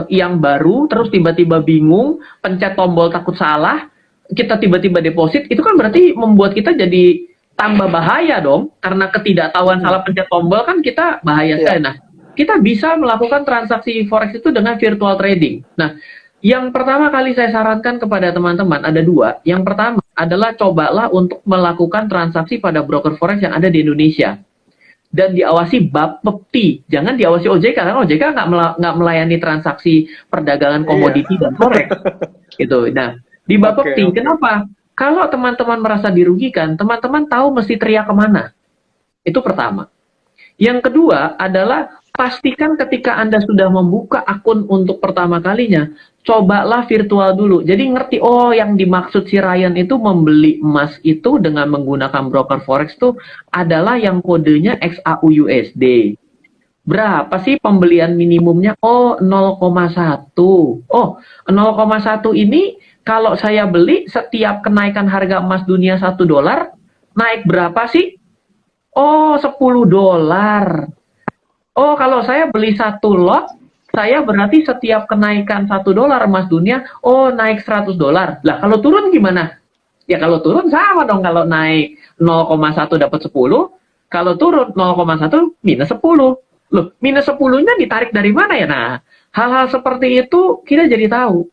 yang baru, terus tiba-tiba bingung, pencet tombol takut salah, kita tiba-tiba deposit, itu kan berarti membuat kita jadi tambah bahaya dong, karena ketidaktahuan salah pencet tombol kan kita bahaya sekali. Nah, kita bisa melakukan transaksi forex itu dengan virtual trading. Nah, yang pertama kali saya sarankan kepada teman-teman ada 2. Yang pertama adalah cobalah untuk melakukan transaksi pada broker forex yang ada di Indonesia. Dan diawasi Bapepti, jangan diawasi OJK, karena OJK nggak melayani transaksi perdagangan komoditi dan forex. Gitu. Nah, di Bapepti, kenapa? Kalau teman-teman merasa dirugikan, teman-teman tahu mesti teriak kemana. Itu pertama. Yang kedua adalah pastikan ketika Anda sudah membuka akun untuk pertama kalinya, cobalah virtual dulu. Jadi ngerti, oh yang dimaksud si Ryan itu membeli emas itu dengan menggunakan broker forex itu adalah yang kodenya XAUUSD. Berapa sih pembelian minimumnya? Oh, 0,1. Oh, 0,1 ini kalau saya beli setiap kenaikan harga emas dunia $1, naik berapa sih? Oh, $10. Oh, kalau saya beli 1 lot, saya berarti setiap kenaikan $1 emas dunia, oh naik $100. Lah, kalau turun gimana? Ya kalau turun sama dong, kalau naik 0,1 dapat 10, kalau turun 0,1 minus 10. Loh, minus 10-nya ditarik dari mana ya? Nah, hal-hal seperti itu kita jadi tahu.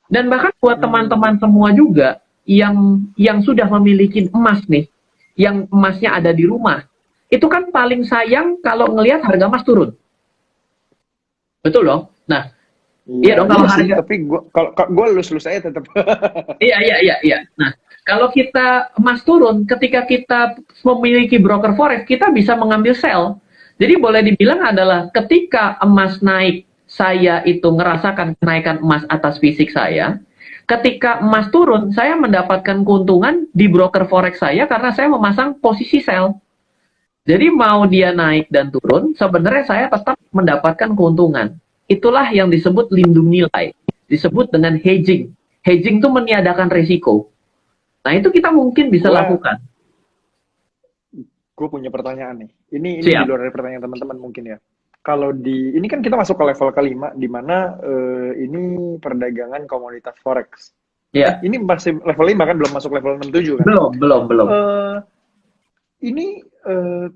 Dan bahkan buat teman-teman semua juga yang sudah memiliki emas nih, yang emasnya ada di rumah, itu kan paling sayang kalau ngelihat harga emas turun. Betul dong? Nah, iya Iya, dong iya kalau sih, harga. tapi kalau gue lulus aja tetap. Iya, iya, iya, iya. Nah, kalau kita emas turun, ketika kita memiliki broker forex, kita bisa mengambil sell. Jadi boleh dibilang adalah ketika emas naik, saya itu ngerasakan kenaikan emas atas fisik saya. Ketika emas turun, saya mendapatkan keuntungan di broker forex saya karena saya memasang posisi sell. Jadi mau dia naik dan turun, sebenarnya saya tetap mendapatkan keuntungan. Itulah yang disebut lindung nilai. Disebut dengan hedging. Hedging itu meniadakan risiko. Nah, itu kita mungkin bisa gue lakukan. gue punya pertanyaan nih. Ini di Siap. luar dari pertanyaan teman-teman mungkin ya. Kalau ini kan kita masuk ke level kelima, di mana ini perdagangan komoditas forex. Ya. Ini masih level 5 kan, belum masuk level 6 7 kan? Belum, belum, belum. Eh, ini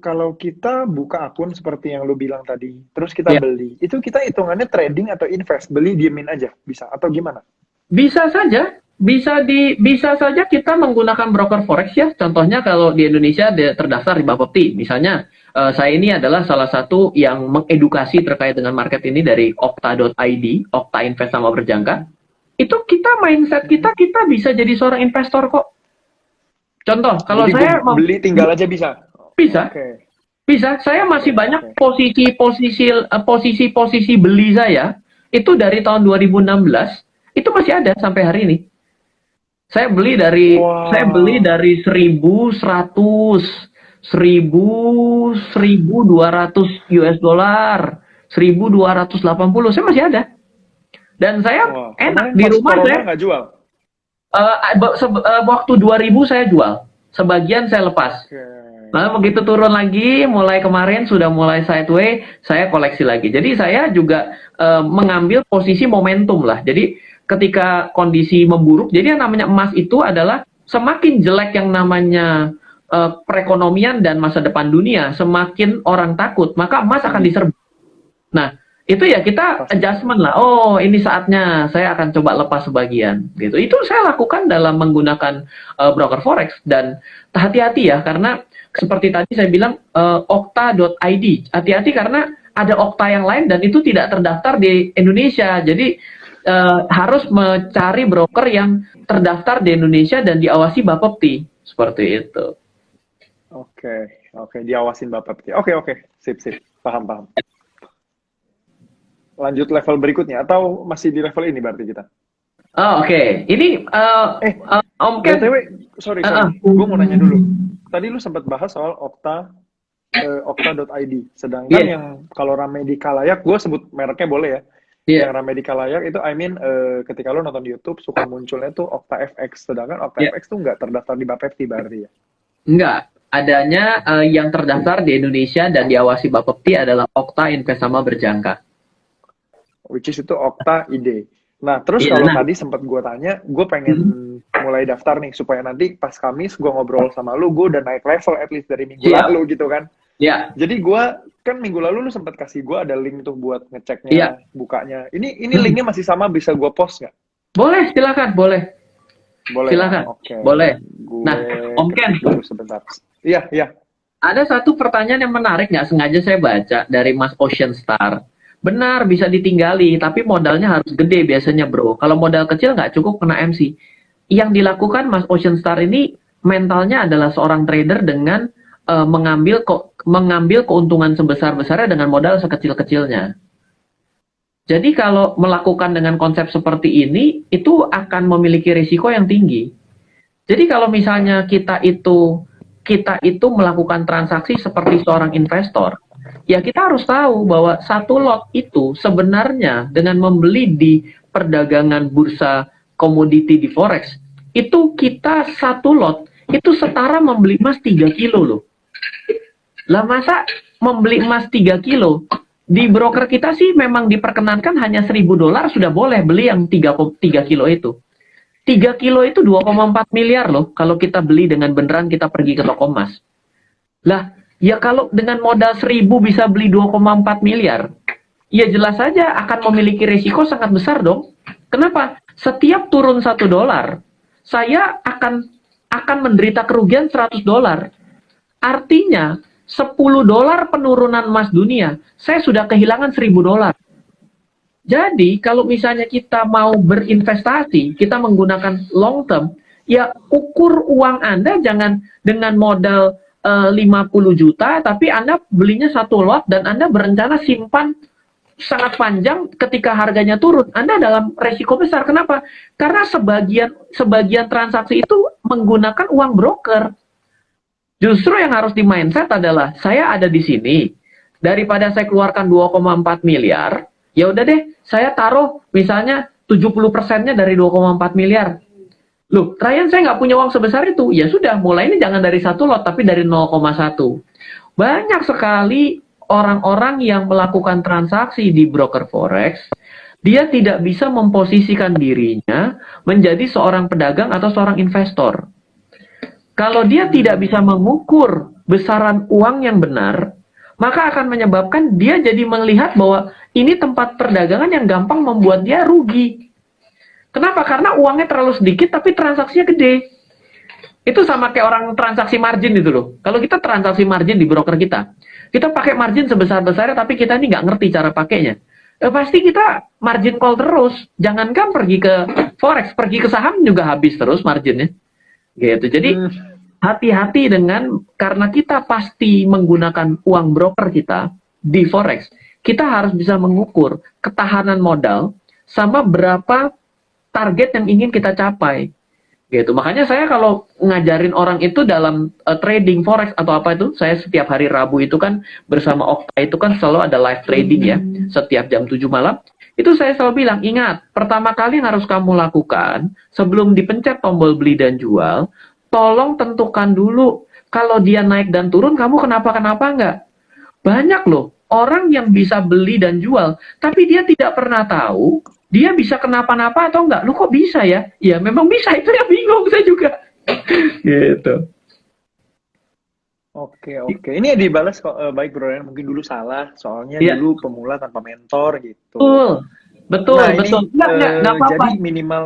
kalau kita buka akun seperti yang lu bilang tadi, terus kita Ya. beli, itu kita hitungannya trading atau invest, beli diemin aja, bisa atau gimana? Bisa saja, bisa saja kita menggunakan broker forex ya. Contohnya kalau di Indonesia terdaftar di Bapepti, misalnya saya ini adalah salah satu yang mengedukasi terkait dengan market ini dari okta.id, Okta Invest Sama Berjangka. Itu kita mindset kita bisa jadi seorang investor kok. Contoh, kalau Jadi gue saya beli tinggal aja bisa. bisa, Oke, bisa. Saya masih oke, banyak oke. posisi-posisi beli saya itu dari tahun 2016 itu masih ada sampai hari ini. Saya beli Wah, dari 1100, 1200 US dollar, 1280 saya masih ada. Dan saya wah. enak Kemarin di pas rumah corona saya nggak jual. waktu 2000 saya jual, sebagian saya lepas. Oke. Lalu begitu turun lagi, mulai kemarin sudah mulai sideway, saya koleksi lagi. Jadi saya juga mengambil posisi momentum lah. Jadi ketika kondisi memburuk, jadi yang namanya emas itu adalah semakin jelek yang namanya perekonomian dan masa depan dunia, semakin orang takut, maka emas akan diserbu. Nah, itu ya kita Pasti. adjustment lah. Oh, ini saatnya saya akan coba lepas sebagian gitu. Itu saya lakukan dalam menggunakan broker forex dan hati-hati ya karena seperti tadi saya bilang okta.id. Hati-hati karena ada okta yang lain dan itu tidak terdaftar di Indonesia. Jadi harus mencari broker yang terdaftar di Indonesia dan diawasi Bapepti. Seperti itu. Oke, oke. Diawasin Bapak. Oke, oke. Sip, sip. Paham, paham. Lanjut level berikutnya atau masih di level ini berarti kita? Oh, oke. Ini Eh, Om Ken. BTW, sorry. Gue mau nanya dulu. Tadi lu sempat bahas soal okta.id. Sedangkan Yes. yang kalau rame di Kalayak, gue sebut mereknya boleh ya. Iya. Yang rame di Kalayak itu, ketika lu nonton di YouTube, suka munculnya tuh Okta FX. Sedangkan Okta Iya. FX tuh nggak terdaftar di Bapepti berarti ya? Enggak. Adanya yang terdaftar di Indonesia dan diawasi Bapepti adalah Okta Invest Sama Berjangka. Which is itu Okta ID. Nah, terus Iya, kalau nah. tadi sempat gue tanya, gue pengen mulai daftar nih, supaya nanti pas Kamis gue ngobrol sama lu, gue udah naik level at least dari minggu Siap. lalu gitu kan. Ya, Jadi gue, kan minggu lalu lu sempat kasih gue ada link tuh buat ngeceknya, Iya. bukanya. Ini linknya masih sama, bisa gue post nggak? boleh, silakan, boleh. Boleh. Silakan. Oke. Boleh. Gue Nah, Om Ken. ketik dulu sebentar. Iya, iya. Ada satu pertanyaan yang menarik, nggak sengaja saya baca dari Mas Ocean Star. Benar, bisa ditinggali, tapi modalnya harus gede biasanya, bro. Kalau modal kecil nggak cukup kena MC. Yang dilakukan Mas Ocean Star ini mentalnya adalah seorang trader dengan mengambil keuntungan sebesar-besarnya dengan modal sekecil-kecilnya. Jadi kalau melakukan dengan konsep seperti ini, itu akan memiliki risiko yang tinggi. Jadi kalau misalnya kita itu melakukan transaksi seperti seorang investor, ya kita harus tahu bahwa satu lot itu sebenarnya dengan membeli di perdagangan bursa komoditi di forex, itu kita satu lot itu setara membeli emas 3 kilo loh. Lah masa membeli emas 3 kilo? Di broker kita sih memang diperkenankan hanya $1.000 sudah boleh beli yang 3 kilo itu. 3 kilo itu 2,4 miliar loh kalau kita beli dengan beneran kita pergi ke toko emas. Lah, ya kalau dengan modal 1.000 bisa beli 2,4 miliar, ya jelas saja akan memiliki risiko sangat besar dong. Kenapa? Setiap turun $1, saya akan menderita kerugian $100. Artinya, $10 penurunan emas dunia, saya sudah kehilangan $1.000. Jadi, kalau misalnya kita mau berinvestasi, kita menggunakan long term, ya ukur uang Anda jangan dengan modal 50 juta, tapi Anda belinya satu lot dan Anda berencana simpan sangat panjang. Ketika harganya turun, Anda dalam resiko besar. Kenapa? Karena sebagian transaksi itu menggunakan uang broker. Justru yang harus di mindset adalah, saya ada di sini, daripada saya keluarkan 2,4 miliar, ya udah deh, saya taruh misalnya 70%-nya dari 2,4 miliar. Loh, Ryan, saya nggak punya uang sebesar itu. Ya sudah, mulai ini jangan dari satu lot, tapi dari 0,1. Banyak sekali orang-orang yang melakukan transaksi di broker forex, dia tidak bisa memposisikan dirinya menjadi seorang pedagang atau seorang investor. Kalau dia tidak bisa mengukur besaran uang yang benar, maka akan menyebabkan dia jadi melihat bahwa ini tempat perdagangan yang gampang membuat dia rugi. Kenapa? Karena uangnya terlalu sedikit tapi transaksinya gede. Itu sama kayak orang transaksi margin itu loh. Kalau kita transaksi margin di broker kita pakai margin sebesar-besarnya tapi kita ini nggak ngerti cara pakainya. Pasti kita margin call terus. Jangankan pergi ke forex, pergi ke saham juga habis terus marginnya. Gitu. Jadi hati-hati karena kita pasti menggunakan uang broker kita di forex, kita harus bisa mengukur ketahanan modal sama berapa target yang ingin kita capai. Gitu. Makanya saya kalau ngajarin orang itu dalam trading forex atau apa itu, saya setiap hari Rabu itu kan bersama Okta itu kan selalu ada live trading ya, setiap jam 7 malam. Itu saya selalu bilang, ingat, pertama kali yang harus kamu lakukan, sebelum dipencet tombol beli dan jual, tolong tentukan dulu, kalau dia naik dan turun, kamu kenapa-kenapa enggak? Banyak loh, orang yang bisa beli dan jual, tapi dia tidak pernah tahu, dia bisa kenapa-napa atau enggak. Lu kok bisa ya? Ya memang bisa, itu ya bingung saya juga. Gitu. Oke. Ini dibalas kok, baik Bro Ryan, mungkin dulu salah, soalnya dulu pemula tanpa mentor gitu. Betul. Nah, ini, Nggak apa-apa. jadi minimal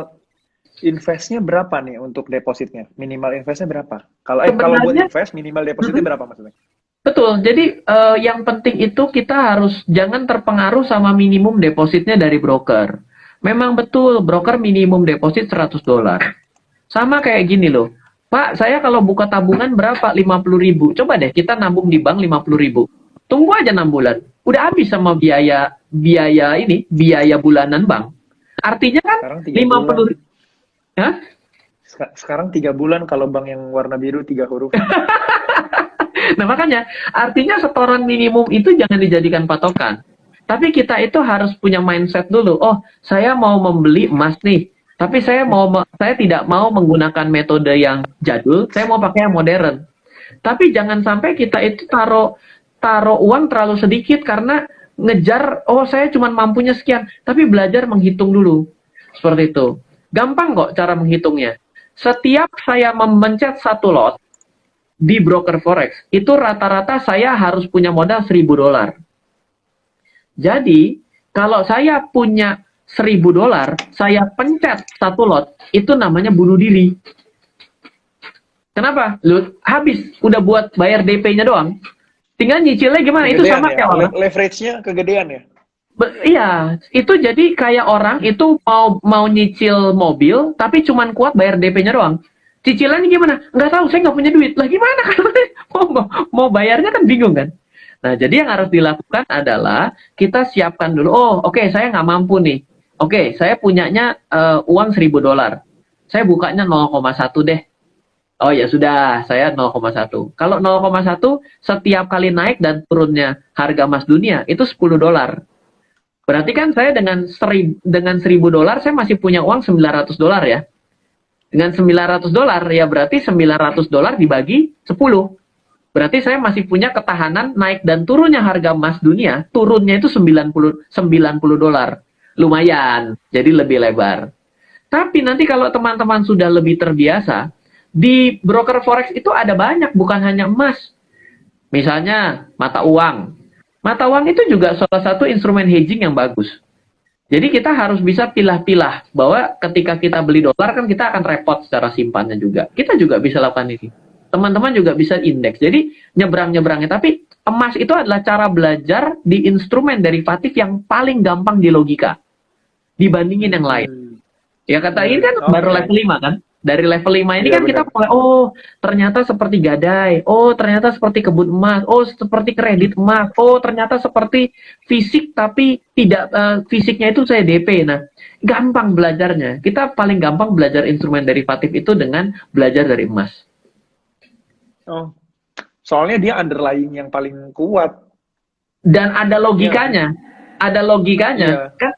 investnya berapa nih untuk depositnya? Minimal investnya berapa? Kalau buat invest, minimal depositnya berapa maksudnya? Betul, jadi yang penting itu kita harus jangan terpengaruh sama minimum depositnya dari broker. Memang betul, broker minimum deposit $100. Sama kayak gini loh. Pak, saya kalau buka tabungan berapa? 50.000. Coba deh kita nabung di bank 50.000. Tunggu aja 6 bulan. Udah habis sama biaya bulanan bank. Artinya kan 50. Hah? Sekarang 3 bulan kalau bank yang warna biru 3 huruf. Nah makanya, artinya setoran minimum itu jangan dijadikan patokan. Tapi kita itu harus punya mindset dulu. Oh, saya mau membeli emas nih. Tapi saya tidak mau menggunakan metode yang jadul, saya mau pakai yang modern. Tapi jangan sampai kita itu taruh uang terlalu sedikit karena ngejar, oh saya cuma mampunya sekian. Tapi belajar menghitung dulu. Seperti itu. Gampang kok cara menghitungnya. Setiap saya memencet satu lot di broker forex, itu rata-rata saya harus punya modal $1.000. Jadi, kalau saya punya $1.000, saya pencet satu lot, itu namanya bunuh diri. Kenapa? Lu habis, udah buat bayar DP-nya doang. Tinggal nyicilnya gimana? Kegedean itu sama kayak orang. Leverage-nya kegedean ya? Iya, itu jadi kayak orang itu mau nyicil mobil, tapi cuman kuat bayar DP-nya doang. Cicilannya gimana? Nggak tahu, saya nggak punya duit. Lah gimana kalau mau bayarnya kan bingung kan? Nah, jadi yang harus dilakukan adalah kita siapkan dulu. Oh, oke, saya nggak mampu nih. Oke, saya punyanya uang $1.000. Saya bukanya 0,1 deh. Oh ya sudah, saya 0,1. Kalau 0,1 setiap kali naik dan turunnya harga emas dunia itu $10. Berarti kan saya dengan $1.000 saya masih punya uang $900 ya. Dengan $900 ya berarti $900 dibagi 10. Berarti saya masih punya ketahanan naik dan turunnya harga emas dunia, turunnya itu $90. Lumayan, jadi lebih lebar. Tapi nanti kalau teman-teman sudah lebih terbiasa, di broker forex itu ada banyak, bukan hanya emas. Misalnya mata uang. Mata uang itu juga salah satu instrumen hedging yang bagus. Jadi kita harus bisa pilah-pilah bahwa ketika kita beli dolar kan kita akan repot secara simpannya juga. Kita juga bisa lakukan ini. Teman-teman juga bisa indeks. Jadi nyebrang-nyebrangnya. Tapi emas itu adalah cara belajar di instrumen derivatif yang paling gampang di logika dibandingin yang lain. Ya kata ini kan baru level 5 kan. Dari level 5 ini Iya, kan kita benar. mulai, oh ternyata seperti gadai, oh ternyata seperti kebun emas, oh seperti kredit emas, oh ternyata seperti fisik tapi tidak fisiknya itu CDP. Nah, gampang belajarnya. Kita paling gampang belajar instrumen derivatif itu dengan belajar dari emas. Oh, soalnya dia underlying yang paling kuat. Dan ada logikanya. Ada logikanya. Iya. Kan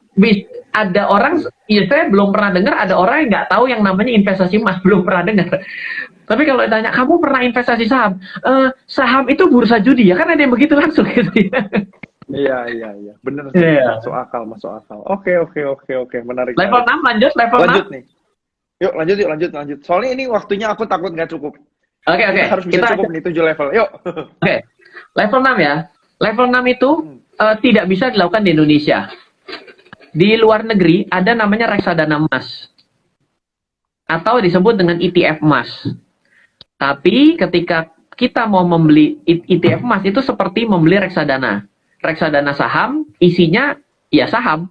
ada orang, ya saya belum pernah dengar ada orang yang nggak tahu yang namanya investasi emas, belum pernah dengar. Tapi kalau ditanya, kamu pernah investasi saham? Saham itu bursa judi ya, kan ada yang begitu langsung gitu ya. Iya. Bener sih. Iya. Masuk akal. Oke. Menarik. Level 6 lanjut, level 6. Lanjut nih. Yuk, lanjut. Soalnya ini waktunya aku takut nggak cukup. Oke. Kita harus bisa cukup nih 7 level. Yuk. Oke. Level 6 ya. Level 6 itu tidak bisa dilakukan di Indonesia. Di luar negeri ada namanya reksadana emas. Atau disebut dengan ETF emas. Tapi ketika kita mau membeli ETF emas itu seperti membeli reksadana. Reksadana saham isinya ya saham.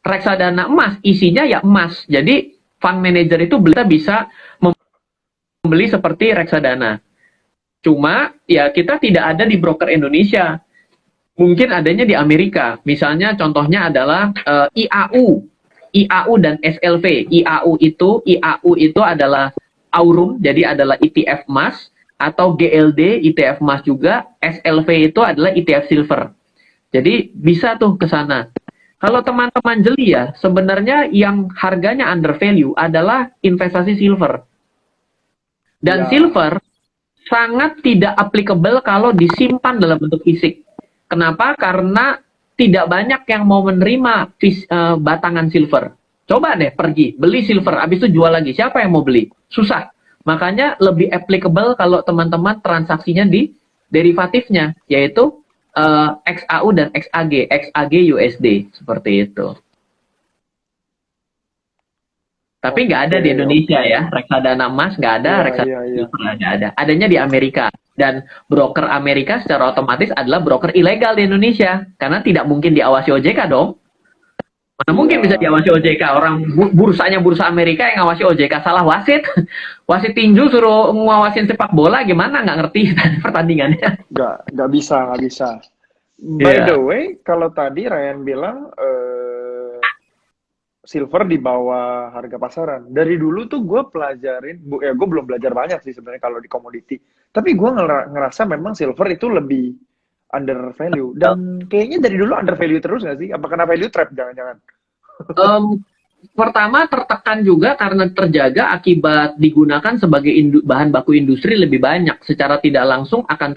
Reksadana emas isinya ya emas. Jadi fund manager itu bisa membeli seperti reksadana. Cuma ya kita tidak ada di broker Indonesia. Mungkin adanya di Amerika. Misalnya contohnya adalah IAU dan SLV. IAU itu adalah Aurum, jadi adalah ETF emas, atau GLD ETF emas juga. SLV itu adalah ETF silver. Jadi bisa tuh ke sana. Kalau teman-teman jeli ya, sebenarnya yang harganya under value adalah investasi silver. Dan silver sangat tidak applicable kalau disimpan dalam bentuk fisik. Kenapa? Karena tidak banyak yang mau menerima batangan silver. Coba deh pergi, beli silver, habis itu jual lagi. Siapa yang mau beli? Susah. Makanya lebih applicable kalau teman-teman transaksinya di derivatifnya, yaitu XAU dan XAG USD. Seperti itu. Tapi nggak ada di Indonesia ya, reksadana emas nggak ada, reksadana silver nggak ada. Adanya di Amerika. Dan broker Amerika secara otomatis adalah broker ilegal di Indonesia. Karena tidak mungkin diawasi OJK dong. Mana mungkin bisa diawasi OJK? Orang bursanya bursa Amerika yang ngawasi OJK, salah wasit. Wasit tinju suruh ngawasin sepak bola, gimana? Nggak ngerti pertandingannya. Nggak bisa. By the way, kalau tadi Ryan bilang silver di bawah harga pasaran. Dari dulu tuh gue pelajarin, gue belum belajar banyak sih sebenarnya kalau di komoditi. Tapi gue ngerasa memang silver itu lebih under value. Dan kayaknya dari dulu under value terus nggak sih? Apa kena value trap jangan-jangan? Pertama tertekan juga karena terjaga akibat digunakan sebagai bahan baku industri lebih banyak. Secara tidak langsung akan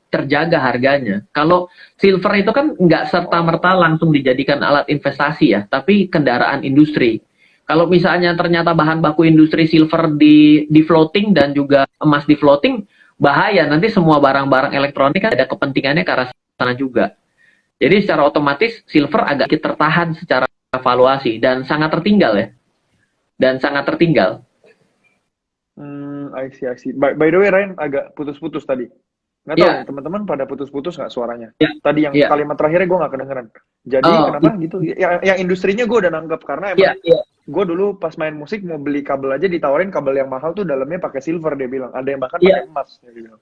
terjaga harganya. Kalau silver itu kan nggak serta-merta langsung dijadikan alat investasi ya, tapi kendaraan industri. Kalau misalnya ternyata bahan baku industri silver di floating dan juga emas di floating, bahaya. Nanti semua barang-barang elektronik kan ada kepentingannya ke arah sana juga. Jadi secara otomatis silver agak tertahan secara valuasi dan sangat tertinggal ya. I see. By the way, Ryan agak putus-putus tadi. Nggak tahu nih, teman-teman pada putus-putus nggak suaranya? Tadi yang kalimat terakhirnya gue nggak kedengeran. Jadi kenapa gitu? Yang industrinya gue udah nanggap karena emang gue dulu pas main musik mau beli kabel aja ditawarin kabel yang mahal tuh dalamnya pakai silver, dia bilang. Ada yang bahkan pakai emas. Dia bilang.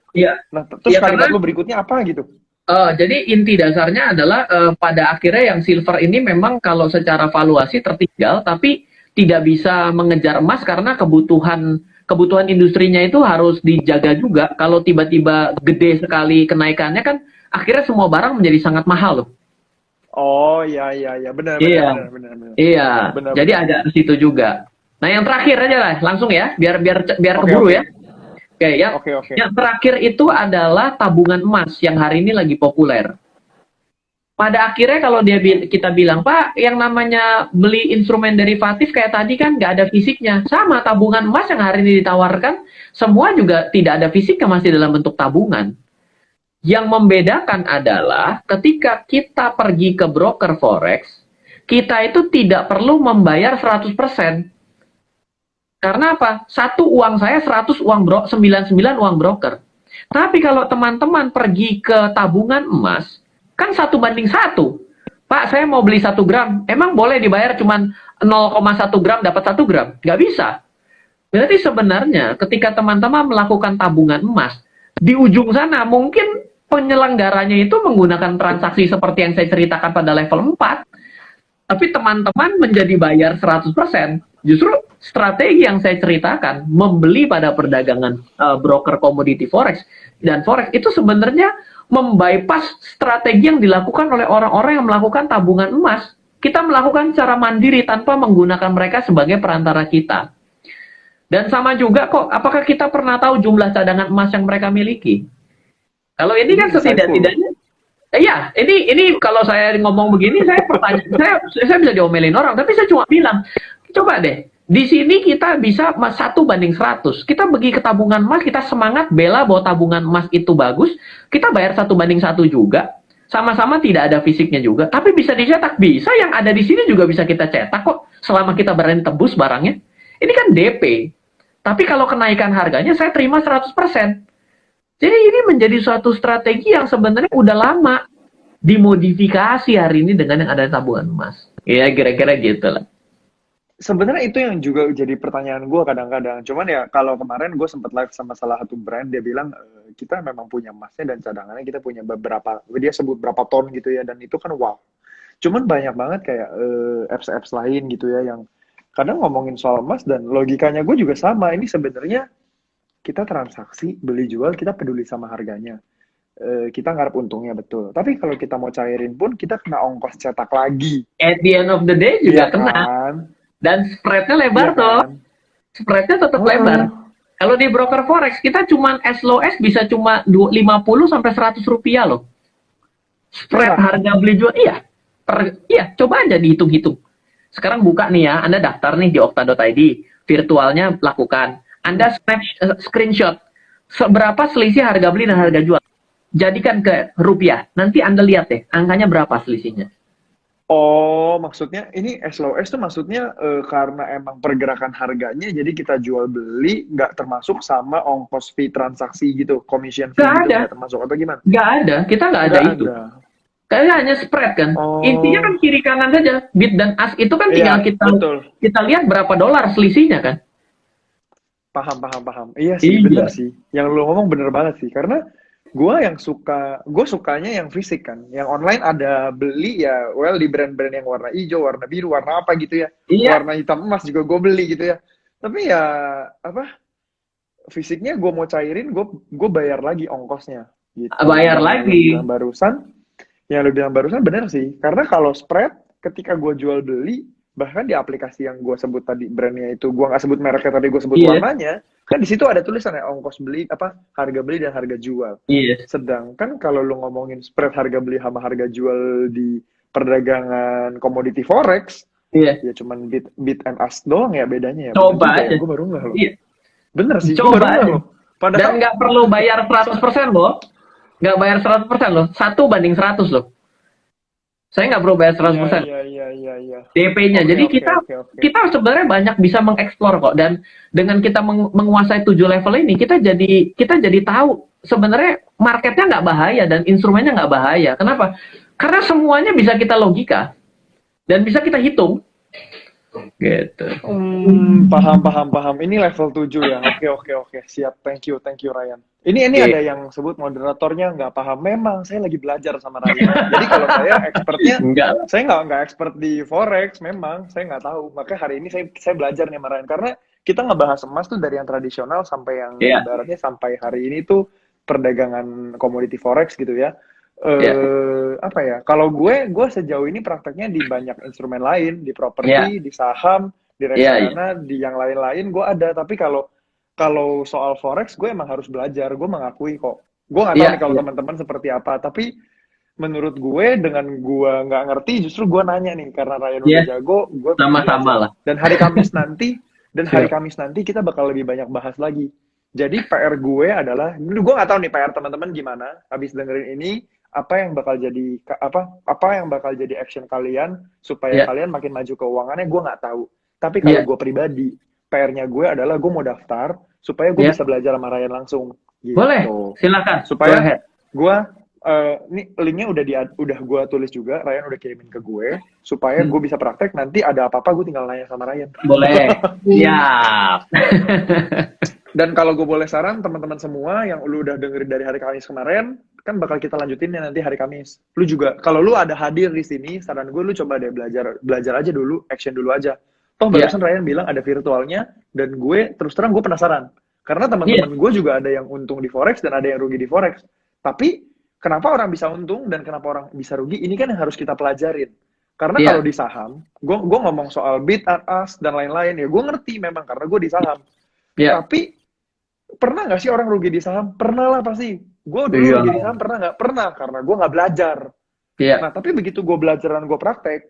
Nah terus kalimat lu berikutnya apa gitu? Jadi inti dasarnya adalah pada akhirnya yang silver ini memang kalau secara valuasi tertinggal, tapi tidak bisa mengejar emas karena kebutuhan industrinya itu harus dijaga juga. Kalau tiba-tiba gede sekali kenaikannya kan akhirnya semua barang menjadi sangat mahal loh. Oh iya benar. Iya. Jadi ada di situ juga. Nah yang terakhir aja lah langsung ya biar keburu ya. Oke. Yang terakhir itu adalah tabungan emas yang hari ini lagi populer. Pada akhirnya kalau kita bilang, Pak, yang namanya beli instrumen derivatif kayak tadi kan nggak ada fisiknya. Sama tabungan emas yang hari ini ditawarkan, semua juga tidak ada fisiknya, masih dalam bentuk tabungan. Yang membedakan adalah ketika kita pergi ke broker forex, kita itu tidak perlu membayar 100%. Karena apa? Satu uang saya 100 uang 99 uang broker. Tapi kalau teman-teman pergi ke tabungan emas, kan 1:1. Pak, saya mau beli 1 gram. Emang boleh dibayar cuma 0,1 gram dapat 1 gram? Nggak bisa. Berarti sebenarnya ketika teman-teman melakukan tabungan emas, di ujung sana mungkin penyelenggaranya itu menggunakan transaksi seperti yang saya ceritakan pada level 4. Tapi teman-teman menjadi bayar 100%. Justru strategi yang saya ceritakan, membeli pada perdagangan broker komoditi forex dan forex itu sebenarnya membypass strategi yang dilakukan oleh orang-orang yang melakukan tabungan emas. Kita melakukan secara mandiri tanpa menggunakan mereka sebagai perantara kita. Dan sama juga kok, apakah kita pernah tahu jumlah cadangan emas yang mereka miliki? Kalau ini kan setidak-tidaknya, iya, ini kalau saya ngomong begini, saya bisa diomelin orang, tapi saya cuma bilang, coba deh, di sini kita bisa 1:100. Kita pergi ke tabungan emas, kita semangat bela bahwa tabungan emas itu bagus, kita bayar 1:1 juga, sama-sama tidak ada fisiknya juga, tapi bisa dicetak, bisa yang ada di sini juga bisa kita cetak kok, selama kita berani tebus barangnya. Ini kan DP, tapi kalau kenaikan harganya saya terima 100%. Jadi ini menjadi suatu strategi yang sebenarnya udah lama dimodifikasi hari ini dengan yang ada tabungan emas. Ya kira-kira gitu lah. Sebenarnya itu yang juga jadi pertanyaan gue kadang-kadang. Cuman ya kalau kemarin gue sempat live sama salah satu brand, dia bilang kita memang punya emasnya dan cadangannya kita punya beberapa, dia sebut berapa ton gitu ya, dan itu kan wow. Cuman banyak banget kayak apps-apps lain gitu ya yang kadang ngomongin soal emas dan logikanya gue juga sama. Ini sebenarnya kita transaksi, beli jual, kita peduli sama harganya. Kita ngarep untungnya betul. Tapi kalau kita mau cairin pun, kita kena ongkos cetak lagi. At the end of the day juga Iya kena. kan? Dan spreadnya lebar Iya toh. kan? Spreadnya tetap lebar. Kalau di broker forex, kita cuma as low as bisa cuma 50 sampai 100 rupiah loh. Spread harga beli jual, iya. Iya, coba aja dihitung-hitung. Sekarang buka nih ya, Anda daftar nih di okta.id, virtualnya lakukan. Anda screenshot seberapa selisih harga beli dan harga jual. Jadikan ke rupiah. Nanti Anda lihat deh, angkanya berapa selisihnya. Oh, maksudnya ini SLOS tuh maksudnya karena emang pergerakan harganya, jadi kita jual beli nggak termasuk sama ongkos fee transaksi gitu, commission fee gitu nggak termasuk atau gimana? Nggak ada, kita nggak ada itu. Kayaknya hanya spread kan. Intinya kan kiri kanan saja. Bid dan as itu kan tinggal kita lihat berapa dolar selisihnya kan. Paham. Iya sih, bener sih. Yang lo ngomong bener banget sih. Karena gue sukanya yang fisik kan. Yang online ada beli ya, well di brand-brand yang warna hijau, warna biru, warna apa gitu ya. Iya. Warna hitam emas juga gue beli gitu ya. Tapi ya, fisiknya gue mau cairin, gue bayar lagi ongkosnya. Gitu. Bayar lagi. Yang lo bilang barusan bener sih. Karena kalau spread, ketika gue jual beli, bahkan di aplikasi yang gue sebut tadi brandnya itu, gue nggak sebut mereknya tapi gue sebut warnanya, kan di situ ada tulisan ya ongkos beli, harga beli dan harga jual. Sedangkan kalau lu ngomongin spread harga beli sama harga jual di perdagangan komoditi forex, ya cuman bid and ask doang ya bedanya ya. Coba aja. Gue baru nggak loh. Bener sih. Coba aja. Dan nggak perlu bayar 100% loh. Nggak bayar 100% loh. 1:100 loh. Saya nggak perlu bayar 100%. Iya. DP-nya. Jadi kita sebenarnya banyak bisa mengeksplor kok. Dan dengan kita menguasai 7 level ini, kita jadi tahu sebenarnya marketnya nggak bahaya dan instrumennya nggak bahaya. Kenapa? Karena semuanya bisa kita logika dan bisa kita hitung. Gitu. Paham. Ini level 7 ya. Oke. Siap. Thank you Ryan. Ini ada yang sebut moderatornya nggak paham. Memang saya lagi belajar sama Ryan. Jadi kalau saya expertnya, saya nggak expert di forex. Memang saya nggak tahu. Makanya hari ini saya belajar nih sama Ryan. Karena kita ngebahas emas tuh dari yang tradisional sampai yang ibaratnya sampai hari ini tuh perdagangan komoditi forex gitu ya. Kalau gue sejauh ini prakteknya di banyak instrumen lain, di properti, di saham, di reksadana, di yang lain-lain gue ada. Tapi kalau soal forex gue emang harus belajar. Gue mengakui kok. Gue nggak tahu nih kalau teman-teman seperti apa. Tapi menurut gue dengan gue nggak ngerti, justru gue nanya nih karena Ryan udah jago. Gue sama-sama lah. Dan hari Kamis nanti kita bakal lebih banyak bahas lagi. Jadi PR gue adalah, gue nggak tahu nih PR teman-teman gimana. Habis dengerin ini, apa yang bakal jadi action kalian supaya Ya, kalian makin maju keuangannya, gue nggak tahu. Tapi kalau ya, gue pribadi, PR-nya gue adalah gue mau daftar supaya gue ya. bisa belajar sama Ryan langsung Boleh, gitu. silakan. Go Supaya ahead. gue ini linknya udah gue tulis juga, Ryan udah kirimin ke gue supaya Hmm, gue bisa praktek, nanti ada apa-apa gue tinggal nanya sama Ryan. boleh. Siap. Dan kalau gue boleh saran teman-teman semua yang lu udah dengerin dari hari Kamis kemarin, kan bakal kita lanjutin ya nanti hari Kamis. Lu juga kalau lu ada hadir di sini, saran gue lu coba deh belajar aja dulu, action dulu aja. Toh Ya, barusan Ryan bilang ada virtualnya, dan gue terus terang gue penasaran. Karena iya, teman-teman gue juga ada yang untung di forex dan ada yang rugi di forex. Tapi kenapa orang bisa untung dan kenapa orang bisa rugi? Ini kan yang harus kita pelajarin. Karena kalau iya, di saham, gue ngomong soal bid ask dan lain-lain ya, gue ngerti memang karena gue di saham. iya, Tapi pernah nggak sih orang rugi di saham? Pernah lah pasti. Gue dulu iya, rugi di saham pernah nggak? Pernah, karena gue nggak belajar. Nah, iya, tapi begitu gue belajar dan gue praktek,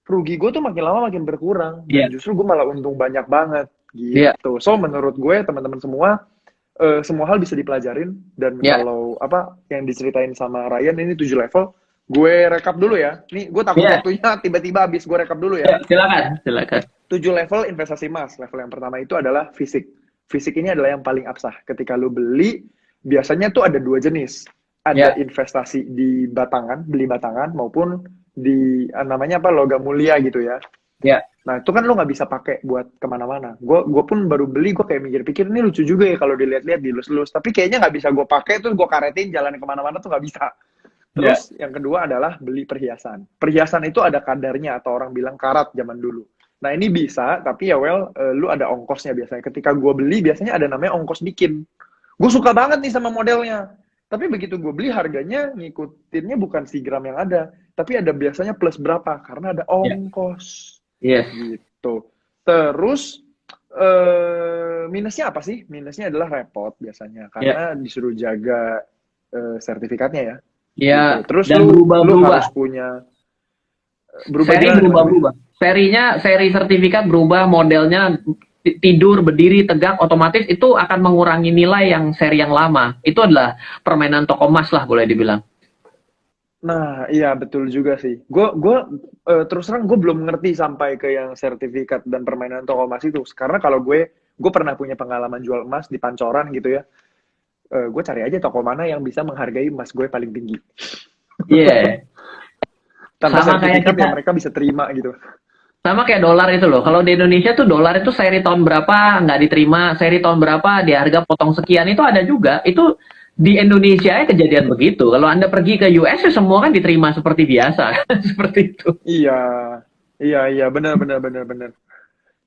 rugi gue tuh makin lama makin berkurang. iya, Dan justru gue malah untung banyak banget. iya, Gitu. So, menurut gue, teman-teman semua hal bisa dipelajarin. Dan iya, kalau apa yang diceritain sama Ryan, ini 7 level. Gue rekap dulu ya. Nih, gue takut iya, waktunya tiba-tiba habis. Gue rekap dulu ya. iya, silakan, silakan. 7 level investasi emas. Level yang pertama itu adalah fisik. Fisik ini adalah yang paling absah. Ketika lu beli, biasanya tuh ada dua jenis. Ada Iya, investasi di batangan, beli batangan, maupun di namanya apa, logam mulia gitu ya. iya, Nah, itu kan lu nggak bisa pakai buat kemana-mana. Gue pun baru beli, gue kayak mikir-pikir, ini lucu juga ya kalau dilihat-lihat, dilus-lus. Tapi kayaknya nggak bisa gue pakai, terus gue karetin jalan kemana-mana tuh nggak bisa. iya, Terus yang kedua adalah beli perhiasan. Perhiasan itu ada kadarnya, atau orang bilang karat zaman dulu. Nah, ini bisa, tapi ya lu ada ongkosnya biasanya. Ketika gue beli, biasanya ada namanya ongkos bikin. Gue suka banget nih sama modelnya. Tapi begitu gue beli, harganya ngikutinnya bukan si gram yang ada, tapi ada biasanya plus berapa, karena ada iya, ongkos. yes, Gitu. Terus, minusnya apa sih? Minusnya adalah repot biasanya, iya, karena disuruh jaga sertifikatnya ya. iya, Gitu. Terus dan lu berubah-berubah. harus punya berubah Seri gimana nih Mas Boy? berubah-berubah. Seri sertifikat berubah, modelnya tidur, berdiri, tegak, otomatis itu akan mengurangi nilai yang seri yang lama. Itu adalah permainan toko emas lah boleh dibilang. Nah, iya betul juga sih. Terus terang gue belum ngerti sampai ke yang sertifikat dan permainan toko emas itu. Karena kalau gue pernah punya pengalaman jual emas di pancoran gitu ya. Gue cari aja toko mana yang bisa menghargai emas gue paling tinggi. Iya. Yeah. Tanpa Sama kayak sertifikat kita, ya mereka bisa terima gitu. sama kayak dolar itu loh. Kalau di Indonesia tuh dolar itu seri tahun berapa nggak diterima, seri tahun berapa di harga potong sekian itu ada juga. Itu di Indonesia ya kejadian begitu. Kalau Anda pergi ke US ya semua kan diterima seperti biasa, seperti itu. Iya, iya, benar, benar, benar, benar.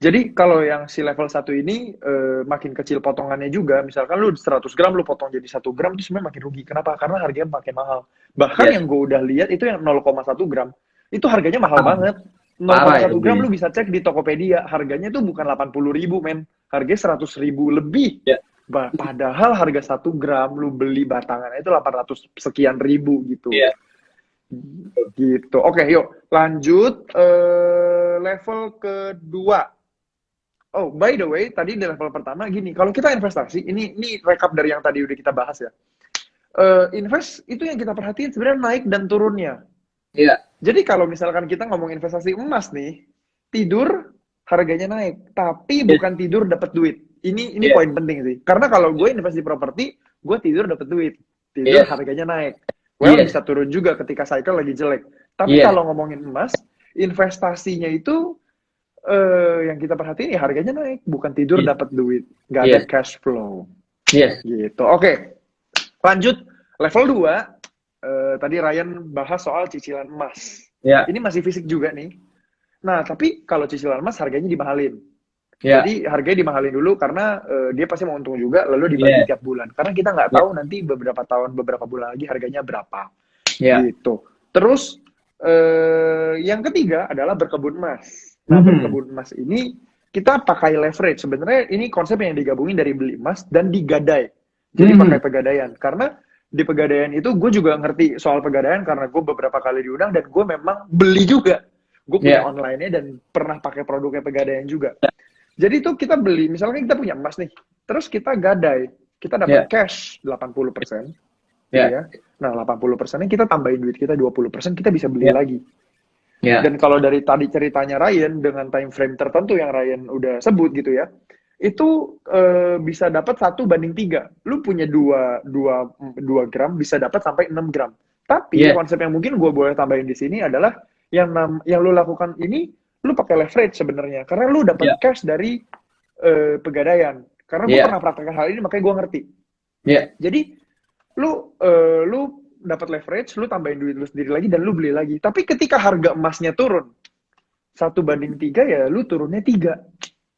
Jadi kalau yang si level 1 ini makin kecil potongannya juga, misalkan lu 100 gram lu potong jadi 1 gram, itu sebenarnya makin rugi. Kenapa? Karena harganya makin mahal. Bahkan Yes. yang gue udah lihat itu yang 0,1 gram, itu harganya mahal Parah, banget. parah ya 0,1 gram ruginya. lu bisa cek di Tokopedia, harganya tuh bukan 80.000 men, harganya 100.000 lebih. Ya. Padahal harga 1 gram lu beli batangannya itu 800 sekian ribu gitu. Iya. Gitu. Oke, yuk lanjut level kedua. Oh, by the way, tadi di level pertama gini, kalau kita investasi, ini rekap dari yang tadi udah kita bahas ya. Invest itu yang kita perhatiin sebenarnya naik dan turunnya. Iya. Jadi kalau misalkan kita ngomong investasi emas nih, tidur harganya naik, tapi Yes. bukan tidur dapat duit. Ini Iya. poin penting sih. Karena kalau gue investasi properti, gue tidur dapat duit. Tidur Yes. harganya naik. Well, Yes. bisa turun juga ketika cycle lagi jelek. Tapi Yes. kalau ngomongin emas, investasinya itu yang kita perhatiin ya harganya naik, bukan tidur Yes. dapat duit, nggak ada Yes. cash flow. Yes. Gitu. Oke, lanjut level 2. Tadi Ryan bahas soal cicilan emas. Ya. Ini masih fisik juga nih. Nah, tapi kalau cicilan emas harganya dimahalin. Ya. Jadi harganya dimahalin dulu karena dia pasti mau untung juga, lalu dibagi Yeah. tiap bulan. Karena kita nggak Yeah. tahu nanti beberapa tahun, beberapa bulan lagi harganya berapa. Ya. Gitu. Terus yang ketiga adalah berkebun emas. Nah, berkebun emas ini kita pakai leverage. Sebenarnya ini konsep yang digabungin dari beli emas dan digadai. Jadi pakai pegadaian. Karena di pegadaian itu gue juga ngerti soal pegadaian karena gue beberapa kali diundang dan gue memang beli juga. Gue punya online-nya dan pernah pakai produknya pegadaian juga. Jadi itu kita beli, misalnya kita punya emas nih, terus kita gadai, kita dapat cash 80%, gitu Ya. ya. Nah, 80%-nya kita tambahin duit kita 20%, kita bisa beli Ya. lagi. Ya. Dan kalau dari tadi ceritanya Ryan dengan time frame tertentu yang Ryan udah sebut gitu ya, itu bisa dapat 1:3. Lu punya 2 gram bisa dapat sampai 6 gram. Tapi Yes. konsep yang mungkin gue boleh tambahin di sini adalah yang lu lakukan ini, lu pakai leverage sebenarnya, karena lu dapat Ya. cash dari pegadaian. Karena gue Ya. pernah praktekkan hal ini, makanya gue ngerti. Ya. Jadi lu dapat leverage, lu tambahin duit lu sendiri lagi dan lu beli lagi. Tapi ketika harga emasnya turun 1:3, ya lu turunnya 3.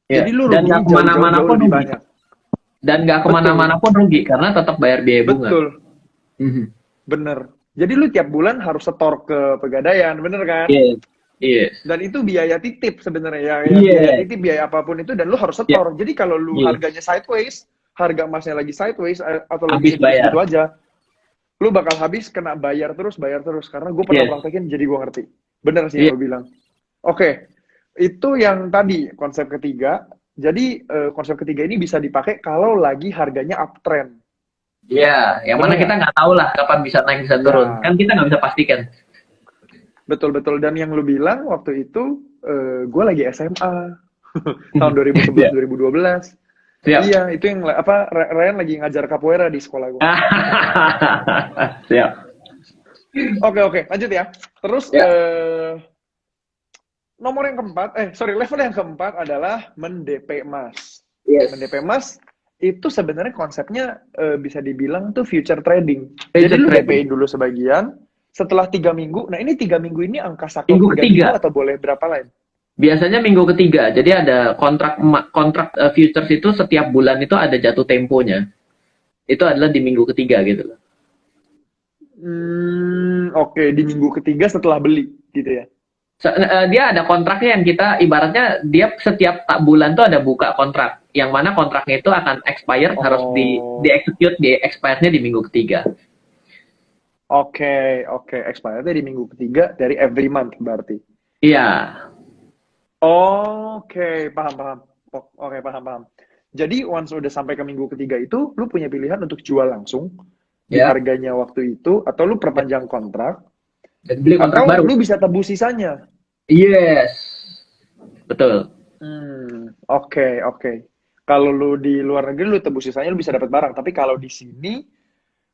Ya. Jadi lu Dan nggak ruginya kemana-mana jauh-jauh pun lebih rugi. banyak. Dan nggak kemana-mana Betul, pun rugi karena tetap bayar biaya bunga. betul, Mhm. bener. Jadi lu tiap bulan harus setor ke pegadaian, bener kan? Yes. Yes. Dan itu biaya titip sebenarnya ya, biaya Yes. titip, biaya apapun itu, dan lu harus Ya. setor. Jadi kalau lu Yes. harganya sideways, harga emasnya lagi sideways atau lagi Habis segitu-segitu bayar. aja, lu bakal habis kena bayar terus. Karena gue pernah Yes. praktekin, jadi gue ngerti. Bener sih Yes. yang lu bilang. Oke, itu yang tadi konsep ketiga. Jadi konsep ketiga ini bisa dipakai kalau lagi harganya uptrend. Ya, yang Bener mana kita nggak? nggak tahu lah kapan bisa naik bisa turun. Ya, Kan kita nggak bisa pastikan. betul-betul. Dan yang lu bilang waktu itu, gue lagi SMA. Tahun Ya. 2011-2012. Siap. Iya, itu yang apa, Ryan lagi ngajar capoeira di sekolah gue. Siap. Oke, lanjut ya. Terus Ya. level yang keempat adalah men-DP emas. Yes. Men-DP emas itu sebenarnya konsepnya bisa dibilang tuh future trading. Future Jadi lu trading. DP-in dulu sebagian, setelah 3 minggu, nah ini 3 minggu ini angka sakral Minggu 3 minggu ketiga. atau boleh berapa lain? Biasanya minggu ketiga. Jadi ada kontrak futures itu setiap bulan itu ada jatuh temponya. Itu adalah di minggu ketiga gitu loh. Oke, di minggu ketiga setelah beli gitu ya. Dia ada kontraknya yang kita ibaratnya dia setiap bulan tuh ada buka kontrak. Yang mana kontraknya itu akan expire harus di-execute di expire-nya di minggu ketiga. Oke, expirednya di minggu ketiga dari every month berarti. Iya. Oke, paham. Oke, paham. Jadi once udah sampai ke minggu ketiga itu, lu punya pilihan untuk jual langsung di Ya. harganya waktu itu, atau lu perpanjang kontrak, Dan beli kontrak atau baru. lu bisa tebus sisanya. Yes. Betul. Oke. Kalau lu di luar negeri, lu tebus sisanya, lu bisa dapat barang. Tapi kalau di sini,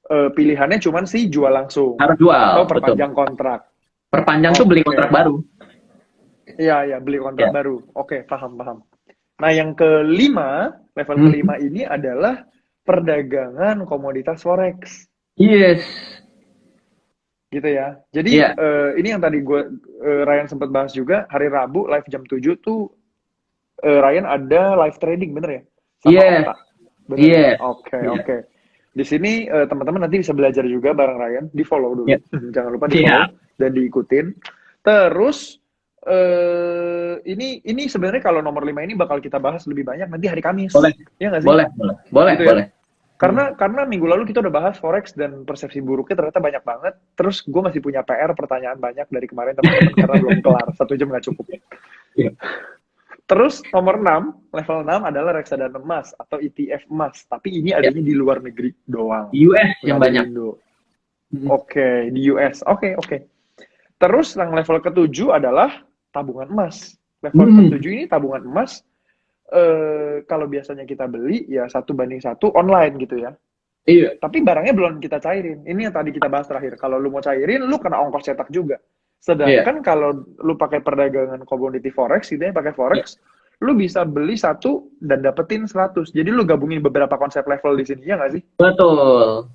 pilihannya cuman sih jual langsung. Harus jual. Atau Betul. perpanjang kontrak. Perpanjang tuh beli kontrak baru. Iya, beli kontrak Ya. baru. Oke, paham. Nah, yang kelima, level kelima ini adalah perdagangan komoditas forex. Yes. Gitu ya. Jadi Iya. ini yang tadi Ryan sempat bahas juga, hari Rabu live jam 7 tuh Ryan ada live trading, bener ya? Sama Yes. Okta. Bener. Yes. Oke. Di sini teman-teman nanti bisa belajar juga bareng Ryan, di-follow dulu. Yeah. Jangan lupa di-follow dan diikutin. Terus ini sebenarnya kalau nomor 5 ini bakal kita bahas lebih banyak nanti hari Kamis. Boleh. Iya nggak sih? Boleh. Gitu ya? Karena minggu lalu kita udah bahas forex dan persepsi buruknya ternyata banyak banget. Terus gue masih punya PR, pertanyaan banyak dari kemarin teman-teman karena belum kelar. 1 jam nggak cukup. Iya. Terus level 6 adalah reksadana emas atau ETF emas. Tapi ini adanya di luar negeri doang. US yang banyak. Oke, di US. Oke. Terus yang level ke-7 adalah tabungan emas. Level ke-7 ini tabungan emas. Kalau biasanya kita beli ya 1:1 online gitu ya. Iya. Tapi barangnya belum kita cairin. Ini yang tadi kita bahas terakhir. Kalau lu mau cairin, lu kena ongkos cetak juga. Sedangkan kalau lu pakai perdagangan komoditi forex, gitu ya, pakai forex, lu bisa beli 1 dan dapetin 100. Jadi lu gabungin beberapa konsep level di sini, ya nggak sih? Betul.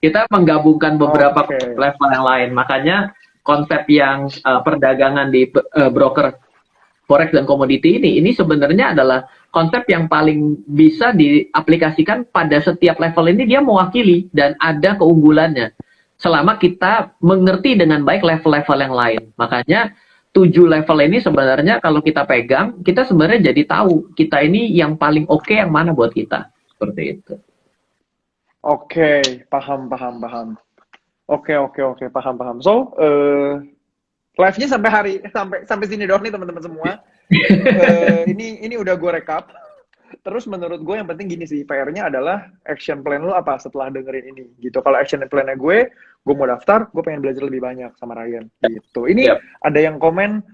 Kita menggabungkan beberapa level yang lain. Makanya konsep yang perdagangan di broker forex dan komoditi ini sebenarnya adalah konsep yang paling bisa diaplikasikan pada setiap level ini. Dia mewakili dan ada keunggulannya selama kita mengerti dengan baik level-level yang lain. Makanya 7 level ini sebenarnya kalau kita pegang, kita sebenarnya jadi tahu kita ini yang paling oke yang mana buat kita. Seperti itu. Oke, paham. Oke, paham. So, live-nya sampai sini doang nih teman-teman semua. Ini udah gue rekap. Terus menurut gue yang penting gini sih, PR-nya adalah action plan lu apa setelah dengerin ini gitu. Kalau action plan-nya gue mau daftar, gue pengen belajar lebih banyak sama Ryan gitu. Ini Siap. ada yang komen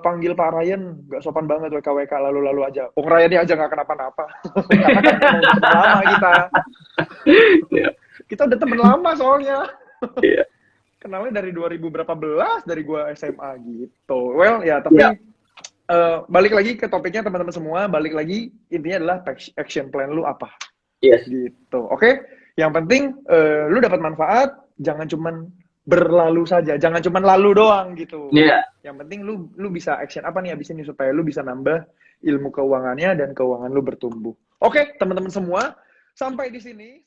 panggil Pak Ryan gak sopan banget WKWK lalu-lalu aja. Oh Ryan ini aja gak kenapa-napa. Karena kan emang udah temen lama kita. Siap. Kita udah temen lama soalnya. Iya. Kenalnya dari 2000 berapa belas dari gue SMA gitu. Well ya tapi Iya. balik lagi ke topiknya teman-teman semua, balik lagi intinya adalah action plan lu apa Yes. gitu. Oke, yang penting lu dapat manfaat, jangan cuman berlalu saja, jangan cuman lalu doang gitu. Iya. Yang penting lu bisa action apa nih abis ini supaya lu bisa nambah ilmu keuangannya dan keuangan lu bertumbuh. Oke, teman-teman semua, sampai di sini